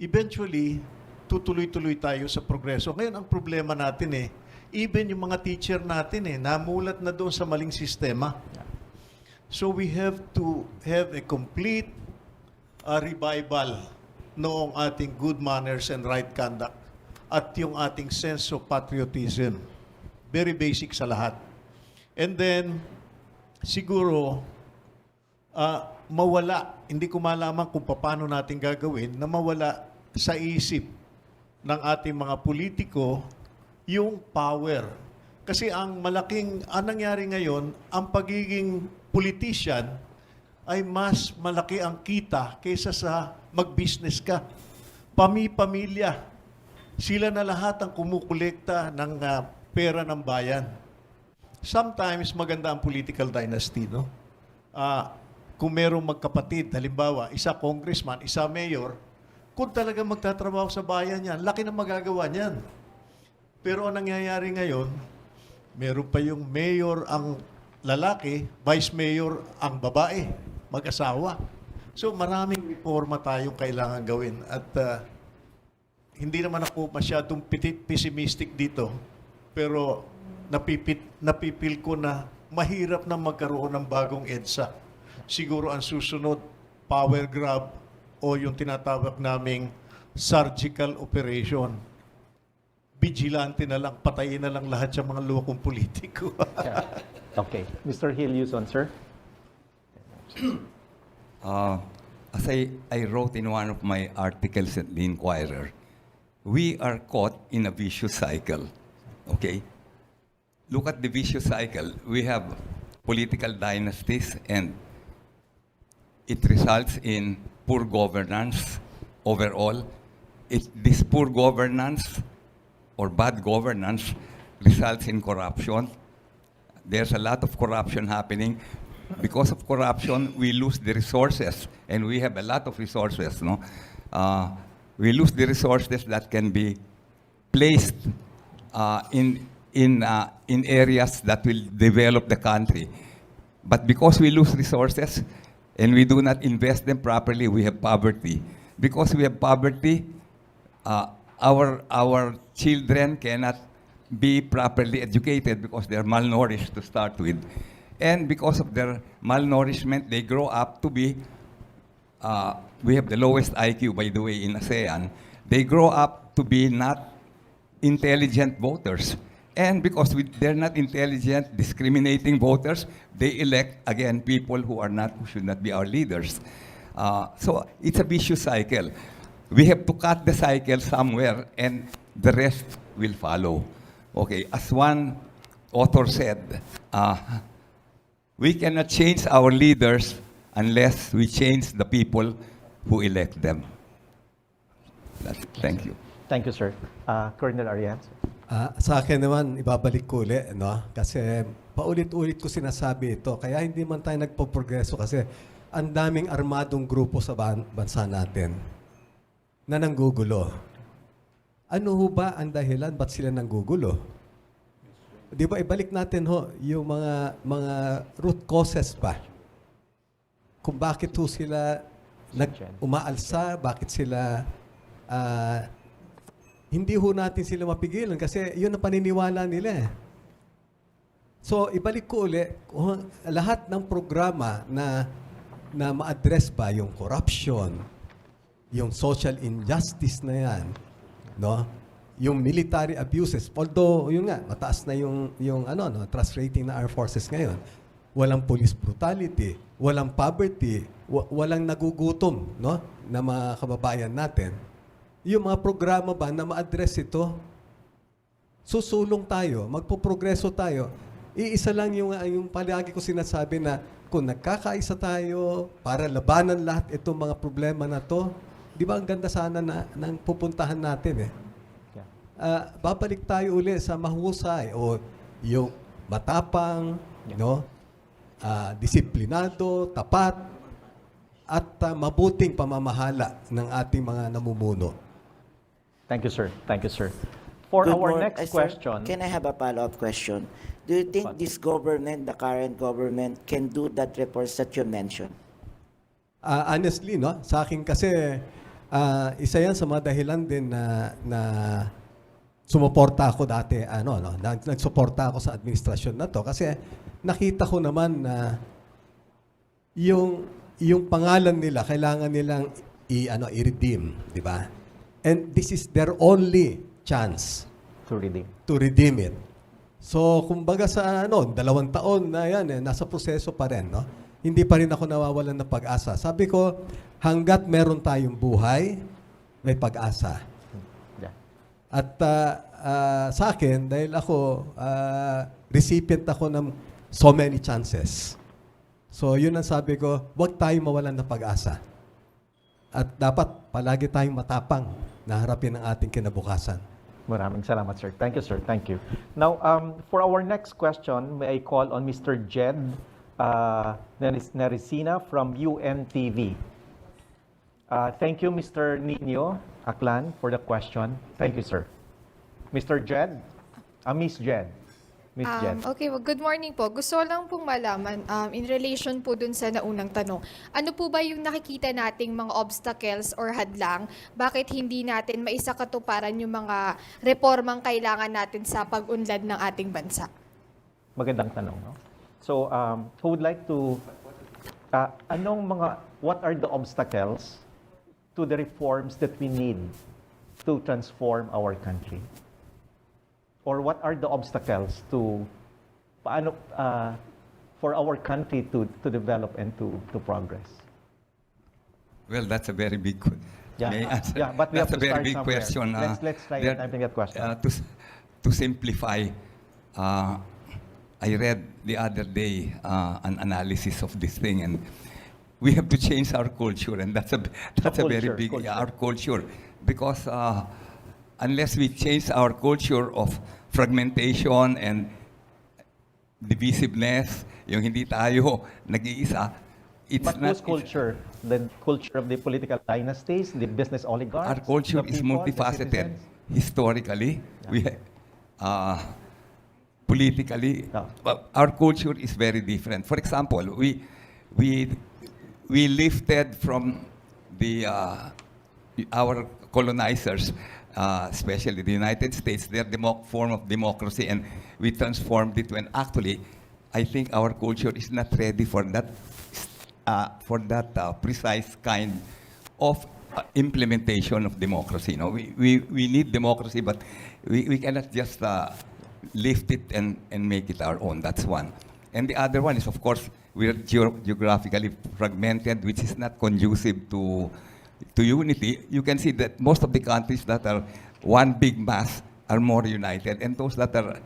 S4: eventually, tutuloy-tuloy tayo sa progreso. Ngayon, ang problema natin eh, even yung mga teacher natin eh, namulat na doon sa maling sistema. So we have to have a complete revival noong ating good manners and right conduct at yung ating sense of patriotism. Very basic sa lahat. And then, siguro, mawala, hindi ko malaman kung paano natin gagawin, na mawala sa isip ng ating mga politiko yung power. Kasi ang nangyari ngayon, ang pagiging politician ay mas malaki ang kita kaysa sa mag-business ka. Pamilya, sila na lahat ang kumukolekta ng pera ng bayan. Sometimes maganda ang political dynasty, no? Kung merong magkapatid, halimbawa, isa congressman, isa mayor, kung talaga magtatrabaho sa bayan yan, laki na magagawa niyan. Pero ang nangyayari ngayon, meron pa yung mayor ang lalaki, vice mayor ang babae, mag-asawa. So maraming reforma tayong kailangan gawin. At hindi naman ako masyadong pessimistic dito, pero napipil ko na mahirap na magkaroon ng bagong EDSA. Siguro ang susunod, power grab o yung tinatawag naming surgical operation. Vigilante na lang, patayin na lang lahat sa mga luwakong politiko.
S1: Yeah. Okay. Mr. Hilyuson, sir?
S3: As I wrote in one of my articles at the Inquirer, we are caught in a vicious cycle. Okay? Look at the vicious cycle. We have political dynasties and it results in poor governance overall. This poor governance or bad governance results in corruption. There's a lot of corruption happening. Because of corruption, we lose the resources, and we have a lot of resources. No, we lose the resources that can be placed in areas that will develop the country. But because we lose resources and we do not invest them properly, we have poverty. Because we have poverty, our children cannot be properly educated because they're malnourished to start with. And because of their malnourishment, they grow up to be, we have the lowest IQ, by the way, in ASEAN. They grow up to be not intelligent voters. And because they're not intelligent, discriminating voters, they elect, again, people who should not be our leaders. So it's a vicious cycle. We have to cut the cycle somewhere, and the rest will follow. Okay, as one author said, we cannot change our leaders unless we change the people who elect them. Thank you.
S1: Thank you, sir. Colonel Arias?
S2: Sa akin naman, ibabalik ko ulit, no? Kasi paulit-ulit ko sinasabi ito. Kaya hindi man tayo nagpo-progreso kasi ang daming armadong grupo sa bansa natin na nanggugulo. Ano ho ba ang dahilan? Ba't sila nanggugulo? Di ba, ibalik natin ho yung mga root causes pa. Kung bakit ho sila umaalsa, bakit sila hindi ho natin sila mapigilan kasi yun ang paniniwala nila. So, ibalik ko uli, lahat ng programa na ma-address ba yung corruption, yung social injustice na yan, no? Yung military abuses, although yun nga, mataas na yung trust rating ng Armed Forces ngayon. Walang police brutality, walang poverty, walang nagugutom, no? Na mga kababayan natin. Yung mga programa ba na ma-address ito, susulong tayo, magpo-progreso tayo. Iisa lang yung palagi ko sinasabi na kung nagkakaisa tayo para labanan lahat itong mga problema na to, di ba ang ganda sana ng pupuntahan natin eh. Babalik tayo uli sa mahusay o yung matapang, no? Disiplinado, tapat, at mabuting pamamahala ng ating mga namumuno.
S1: Thank you, sir. Thank you, sir. For our next
S9: Sir,
S1: question,
S9: can I have a follow-up question? Do you think this government, the current government, can do that reports that you mentioned?
S2: Honestly, no? Sa akin kasi, isa yan sa mga dahilan din na sumuporta ako dati, nagsuporta ako sa administrasyon na to kasi nakita ko naman na yung pangalan nila kailangan nilang i-redeem, di ba? And this is their only chance
S1: to redeem
S2: it. So, kumbaga sa 2 taon na yan, nasa proseso pa rin, no? Hindi pa rin ako nawawalan ng pag-asa. Sabi ko, hanggat meron tayong buhay, may pag-asa.
S1: Yeah.
S2: At sa akin, dahil ako, recipient ako ng so many chances. So, yun ang sabi ko, huwag tayong mawalan ng pag-asa. At dapat palagi tayong matapang na harapin ang ating kinabukasan.
S1: Maraming salamat, sir. Thank you, sir. Thank you. Now, for our next question, may I call on Mr. Jed Neresina from UNTV. Thank you, Mr. Nino Aklan, for the question. Thank you, sir. Mr. Jed? Miss Jed. Miss Jed.
S10: Okay, well, good morning po. Gusto ko lang pong malaman, in relation po dun sa naunang tanong, ano po ba yung nakikita nating mga obstacles or hadlang? Bakit hindi natin maisakatuparan yung mga reformang kailangan natin sa pag-unlad ng ating bansa?
S1: Magandang tanong, no? So, who would like to, what are the obstacles to the reforms that we need to transform our country? Or what are the obstacles to for our country to develop and to progress?
S3: Well, that's a very big question.
S1: Yeah.
S3: May I answer?
S1: Yeah, but we
S3: That's
S1: have to
S3: a very
S1: start
S3: big
S1: somewhere.
S3: question.
S1: Let's try
S3: there-
S1: answering that question.
S3: To simplify, I read the other day an analysis of this thing, and we have to change our culture, and that's a very big our culture, because unless we change our culture of fragmentation and divisiveness, yung hindi tayo nag-iisa, it's
S1: But
S3: not
S1: whose culture? The culture of the political dynasties, the business oligarchs?
S3: Our culture
S1: the
S3: is
S1: people, the
S3: multifaceted.
S1: citizens?
S3: Historically, politically,
S1: Yeah.
S3: our culture is very different. For example, we lifted from our colonizers, especially the United States, their form of democracy, and we transformed it when actually, I think our culture is not ready for that precise kind of implementation of democracy. You know, we need democracy, but we cannot just lift it and make it our own. That's one. And the other one is, of course, we're geographically fragmented, which is not conducive to unity. You can see that most of the countries that are one big mass are more united, and those that are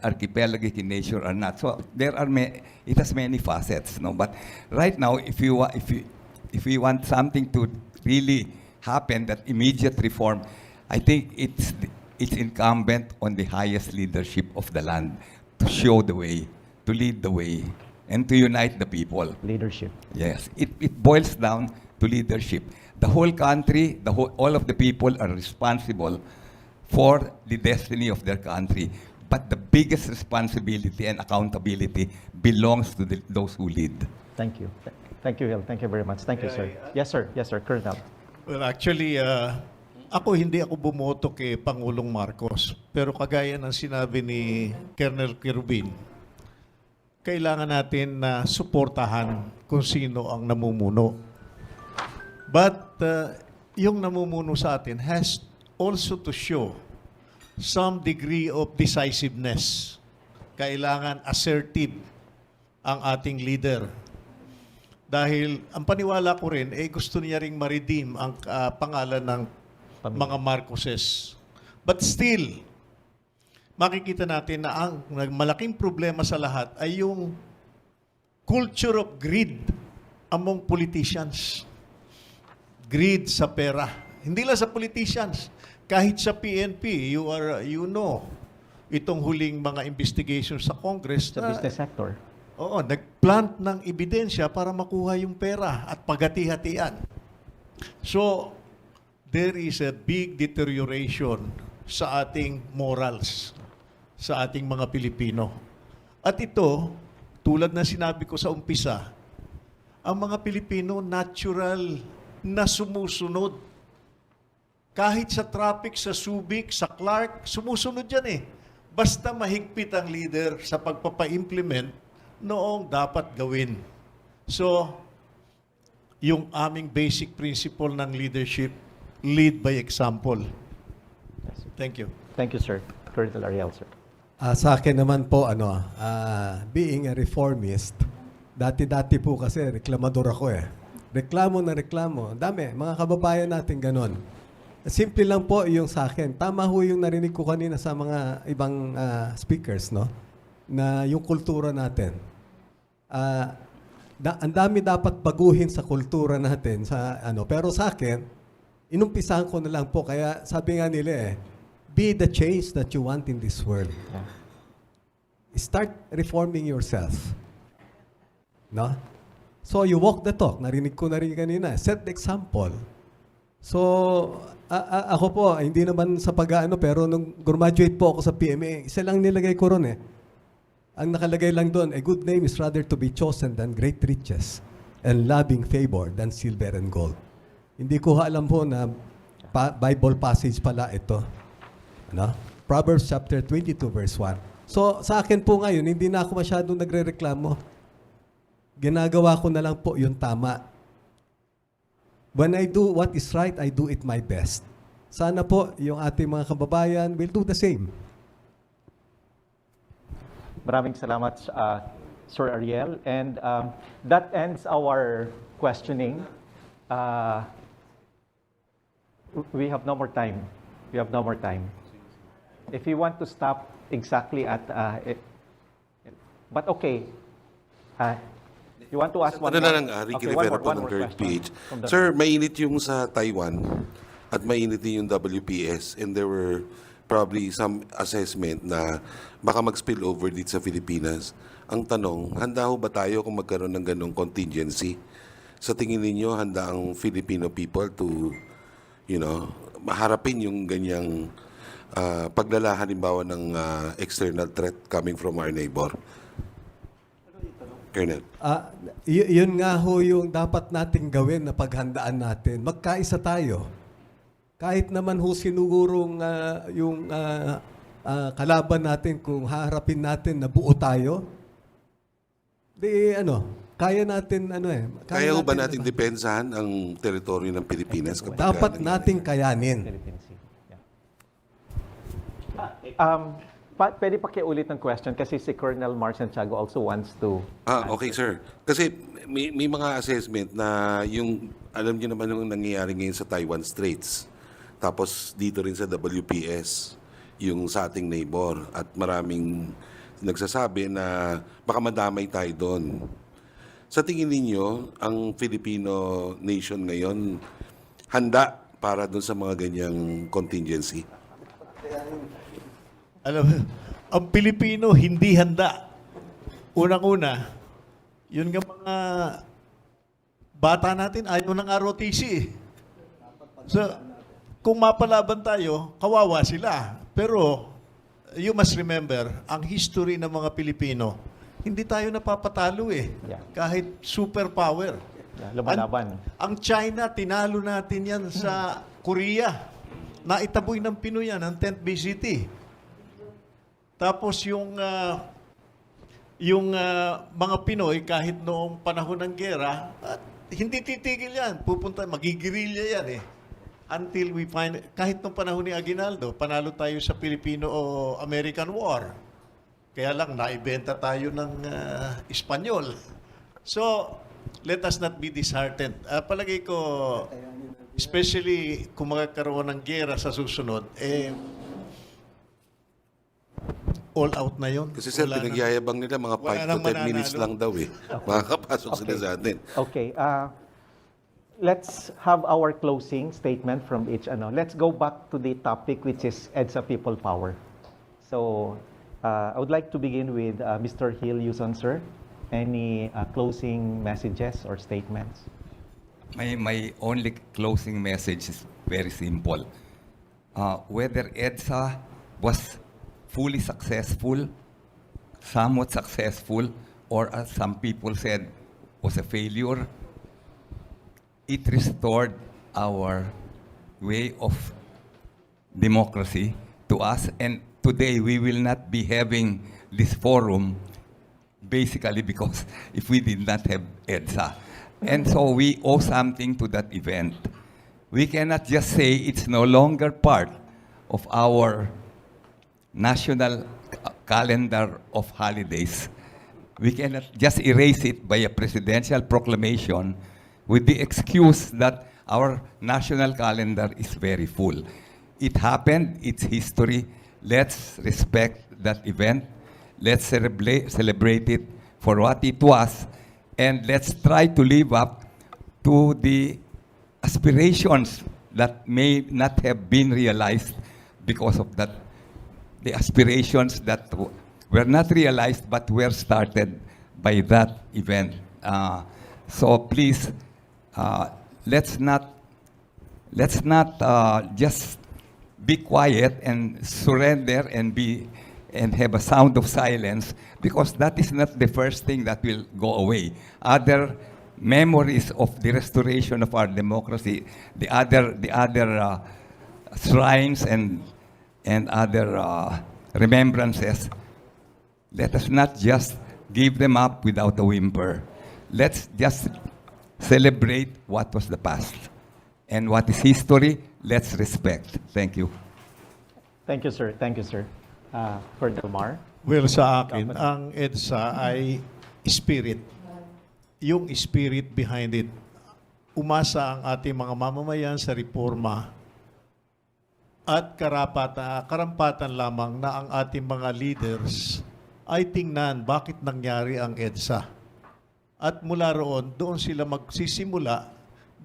S3: archipelagic in nature are not. So there are it has many facets, no. But right now, if we want something to really happen, that immediate reform, I think it's incumbent on the highest leadership of the land to show the way, to lead the way and to unite the people.
S1: Leadership.
S3: Yes, it boils down to leadership. The whole country, all of the people are responsible for the destiny of their country. But the biggest responsibility and accountability belongs to those who lead.
S1: Thank you. Thank you, Hill. Thank you very much. Thank you, sir. Yes, sir. Yes, sir. Colonel.
S4: Well, actually, hindi ako bumoto kay Pangulong Marcos. Pero kagaya ng sinabi ni Colonel Quirubin, kailangan natin na suportahan kung sino ang namumuno. But yung namumuno sa atin has also to show some degree of decisiveness. Kailangan assertive ang ating leader. Dahil ang paniwala ko rin, gusto niya ring ma-redeem ang pangalan ng mga Marcoses. But still, makikita natin na ang malaking problema sa lahat ay yung culture of greed among politicians. Greed sa pera. Hindi lang sa politicians. Kahit sa PNP, you know, itong huling mga investigations sa Congress
S1: Sa business sector.
S4: Oo, nagplant ng ebidensya para makuha yung pera at paghati-hatian. So, there is a big deterioration sa ating morals, sa ating mga Pilipino. At ito, tulad na sinabi ko sa umpisa, ang mga Pilipino natural na sumusunod. Kahit sa traffic, sa Subic, sa Clark, sumusunod yan eh. Basta mahigpit ang leader sa pagpapa-implement noong dapat gawin. So, yung aming basic principle ng leadership, lead by example. Thank you.
S1: Thank you, sir. Colonel Ariel, sir.
S2: Sa akin naman po, being a reformist, dati-dati po kasi reklamador ako eh. Reklamo na reklamo. Dami, mga kababayan natin ganon. Simple lang po yung sa akin. Tama ho yung narinig ko kanina sa mga ibang speakers, no? Na yung kultura natin. Ang dami dapat baguhin sa kultura natin. Pero sa akin, inumpisahan ko na lang po. Kaya sabi nga nila be the change that you want in this world. Start reforming yourself. No? So you walk the talk. Narinig ko na rin kanina. Set the example. So, ako po, hindi naman sa pero nung graduate po ako sa PMA, isa lang nilagay ko ron eh. Ang nakalagay lang doon, a good name is rather to be chosen than great riches and loving favor than silver and gold. Hindi ko alam po na Bible passage pala ito. Proverbs chapter 22 verse 1. So, sa akin po ngayon, hindi na ako masyadong nagre-reklamo. Ginagawa ko na lang po yung tama. When I do what is right, I do it my best. Sana po yung ating mga kababayan will do the same.
S1: Maraming salamat, Sir Ariel. And that ends our questioning. We have no more time. We have no more time. If you want to stop exactly at... but okay. You want to ask one more?
S11: Ricky
S1: Okay,
S11: Rivera
S1: one
S11: po
S1: more
S11: ng Third
S1: question
S11: Page.
S1: from the-
S11: Sir, mainit yung sa Taiwan at mainit din yung WPS and there were probably some assessment na baka mag-spill over dito sa Pilipinas. Ang tanong, handa ho ba tayo kung magkaroon ng ganong contingency? Sa tingin ninyo, handa ang Filipino people to, maharapin yung ganyang paglala halimbawa ng external threat coming from our neighbor? Colonel.
S2: Yun nga ho yung dapat nating gawin na paghandaan natin. Magkaisa tayo. Kahit naman ho sinugurong yung kalaban natin kung haharapin natin na buo tayo, kaya natin
S11: Kaya ho ba natin depensahan ang teritoryo ng Pilipinas?
S2: Dapat nating kayanin.
S1: Philippine Sea. Pwede pakiulit ng question kasi si Colonel Mark Santiago also wants to...
S11: Okay, sir. Kasi may mga assessment na yung, alam niyo naman yung nangyayari ngayon sa Taiwan Straits. Tapos dito rin sa WPS, yung sa ating neighbor. At maraming nagsasabi na baka madamay tayo doon. Sa tingin ninyo, ang Filipino nation ngayon handa para doon sa mga ganyang contingency?
S4: Alam mo, ang Pilipino hindi handa. Unang-una, yun nga mga bata natin, ayaw ng ROTC eh. So, kung mapalaban tayo, kawawa sila. Pero, you must remember, ang history ng mga Pilipino, hindi tayo napapatalo eh.
S1: Yeah.
S4: Kahit superpower.
S1: Yeah, lumalaban.
S4: Ang China, tinalo natin yan sa Korea. Naitaboy ng Pinoy yan, ang 10th BCT. Tapos yung mga Pinoy, kahit noong panahon ng gera, hindi titigil yan. Pupunta, magigirilya yan eh. Until we find, kahit noong panahon ni Aguinaldo, panalo tayo sa Filipino-American War. Kaya lang, naibenta tayo ng Espanyol. So, let us not be disheartened. Palagay ko, especially kung magkakaroon ng gera sa susunod, all out na yun.
S11: Kasi sir,
S4: Wala na.
S11: pinagyayabang nila mga
S4: Wala
S11: 5 to
S4: nang
S11: 10 minutes
S4: mananalo.
S11: lang daw eh. Makakapasok sila sa atin.
S1: Okay. Let's have our closing statement from each. Let's go back to the topic, which is EDSA People Power. So, I would like to begin with Mr. Hill Yuson, sir. Any closing messages or statements?
S3: My only closing message is very simple. Whether EDSA was fully successful, somewhat successful, or as some people said, was a failure, it restored our way of democracy to us. And today, we will not be having this forum basically because if we did not have EDSA. And so we owe something to that event. We cannot just say it's no longer part of our national calendar of holidays. We cannot just erase it by a presidential proclamation with the excuse that our national calendar is very full. It happened, it's history. Let's respect that event. Let's celebrate it for what it was. And let's try to live up to the aspirations that may not have been realized because of that. The aspirations that were not realized but were started by that event. So please, let's not just be quiet and surrender and have a sound of silence, because that is not the first thing that will go away. Other memories of the restoration of our democracy, the other shrines and other remembrances, let us not just give them up without a whimper. Let's just celebrate what was the past. And what is history, let's respect. Thank you.
S1: Thank you, sir. Thank you, sir. For Delmar?
S4: Well, sa akin, ang EDSA ay spirit. Yung spirit behind it. Umasa ang ating mga mamamayan sa reforma at karampatan lamang na ang ating mga leaders ay tingnan bakit nangyari ang EDSA. At mula roon, doon sila magsisimula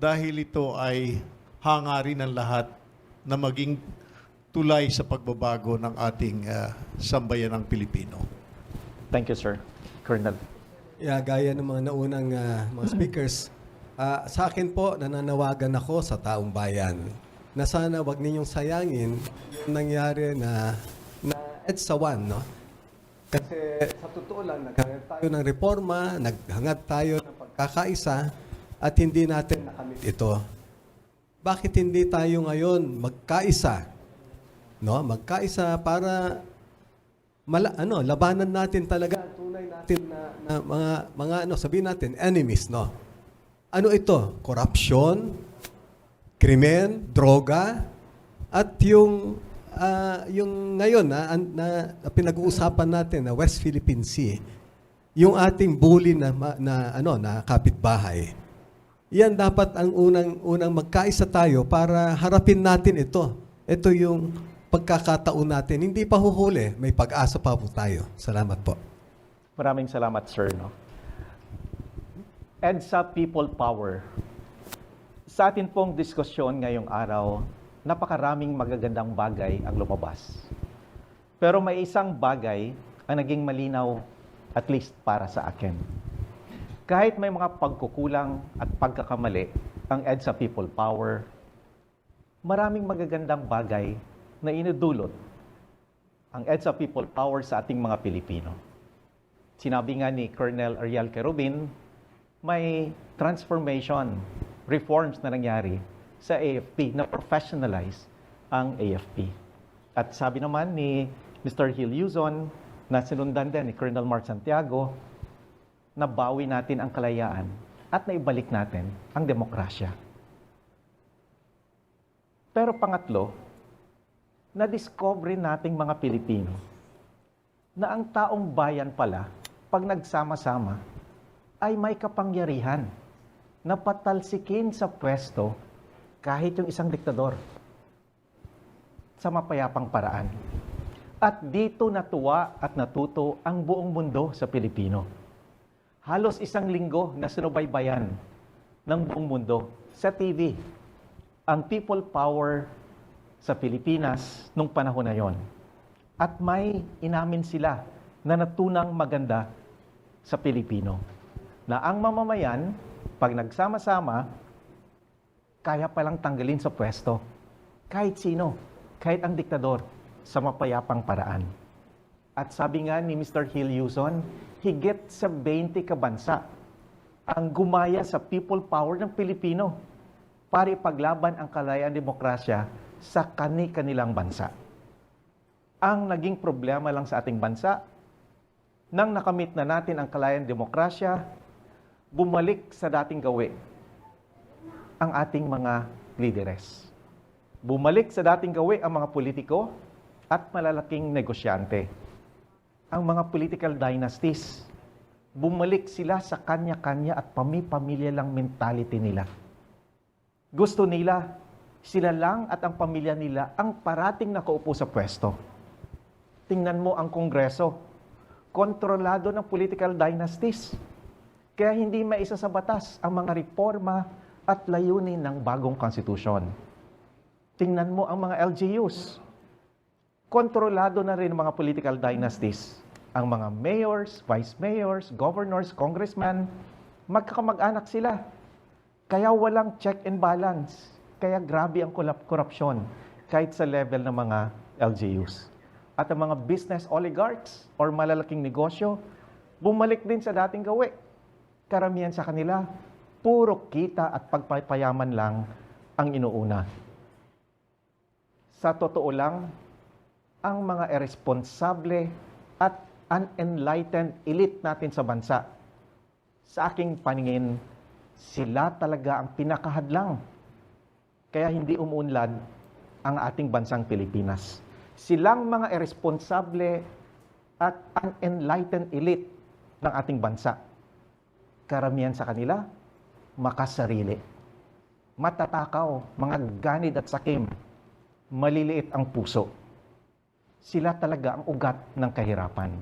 S4: dahil ito ay hangarin ng lahat na maging tulay sa pagbabago ng ating sambayanang Pilipino.
S1: Thank you, sir. Colonel.
S2: Yeah, gaya ng mga naunang mga speakers, sa akin po, nananawagan ako sa taong bayan na sana wag ninyong sayangin yung nangyari na EDSA 1, no? Kasi sa totoo lang, naghangad tayo ng reforma, naghangad tayo ng pagkakaisa, at hindi natin nakamit ito. Bakit hindi tayo ngayon magkaisa? No? Magkaisa para labanan natin talaga ang tunay natin na mga sabihin natin, enemies, no? Ano ito? Corruption, krimen, droga, at yung ngayon na pinag-uusapan natin na West Philippine Sea, yung ating bully na kapitbahay. Yan dapat ang unang magkaisa tayo para harapin natin ito. Ito yung pagkakataon natin. Hindi pa huhuli, may pag-asa pa po tayo. Salamat po.
S1: Maraming salamat, sir. No? EDSA People Power. Sa atin pong diskusyon ngayong araw, napakaraming magagandang bagay ang lumabas. Pero may isang bagay ang naging malinaw At least para sa akin. Kahit may mga pagkukulang at pagkakamali ang EDSA People Power, maraming magagandang bagay na inudulot ang EDSA People Power sa ating mga Pilipino. Sinabi nga ni Colonel Ariel Querubin, may transformation, reforms na nangyari sa AFP, na professionalize ang AFP. At sabi naman ni Mr. Gil Yuzon, na sinundan din ni Colonel Mark Santiago, nabawi natin ang kalayaan at naibalik natin ang demokrasya. Pero pangatlo, na-discover nating mga Pilipino na ang taong bayan pala, pag nagsama-sama, ay may kapangyarihan na patalsikin sa pwesto kahit yung isang diktador sa mapayapang paraan. At dito natuwa at natuto ang buong mundo sa Pilipino. Halos isang linggo na sinubaybayan ng buong mundo sa TV ang people power sa Pilipinas nung panahon na yon. At may inamin sila na natunang maganda sa Pilipino. Na ang mamamayan, pag nagsama-sama, kaya palang tanggalin sa pwesto. Kahit sino, kahit ang diktador, sa mapayapang paraan. At sabi nga ni Mr. Gil Yuzon, higit sa 20 kabansa ang gumaya sa people power ng Pilipino para ipaglaban ang kalayaan demokrasya sa kani-kanilang bansa. Ang naging problema lang sa ating bansa, nang nakamit na natin ang kalayaan demokrasya, bumalik sa dating gawi ang ating mga lideres. Bumalik sa dating gawi ang mga politiko at malalaking negosyante. Ang mga political dynasties, bumalik sila sa kanya-kanya at pamilya lang mentality nila. Gusto nila, sila lang at ang pamilya nila ang parating nakaupo sa pwesto. Tingnan mo ang Kongreso, kontrolado ng political dynasties. Kaya hindi maisa sa batas ang mga reforma at layunin ng bagong konstitusyon. Tingnan mo ang mga LGUs. Kontrolado na rin ng mga political dynasties. Ang mga mayors, vice mayors, governors, congressmen, magkakamag-anak sila. Kaya walang check and balance. Kaya grabe ang korupsyon kahit sa level ng mga LGUs. At ang mga business oligarchs or malalaking negosyo, bumalik din sa dating gawi. Karamihan sa kanila, puro kita at pagpapayaman lang ang inuuna. Sa totoo lang, ang mga irresponsable at unenlightened elite natin sa bansa, sa aking paningin, sila talaga ang pinakahadlang. Kaya hindi umuunlad ang ating bansang Pilipinas. Silang mga irresponsable at unenlightened elite ng ating bansa. Karamihan sa kanila, makasarili. Matatakaw, mga ganid at sakim. Maliliit ang puso. Sila talaga ang ugat ng kahirapan.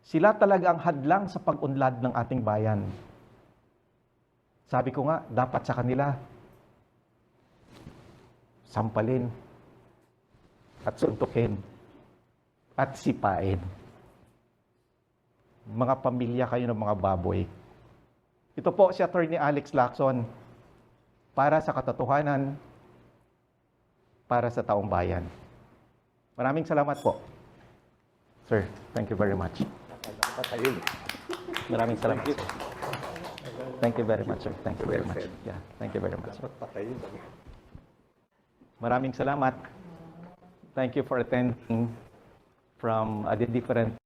S1: Sila talaga ang hadlang sa pag-unlad ng ating bayan. Sabi ko nga, dapat sa kanila, sampalin, at suntukin, at sipain. Mga pamilya kayo ng mga baboy. Ito po si Attorney Alex Lacson para sa katotohanan, para sa taong bayan. Maraming salamat po. Sir, thank you very much. Maraming salamat. Sir. Thank you very much, sir. Thank you very much. Yeah, thank you very much. Maraming salamat. Thank you for attending from a different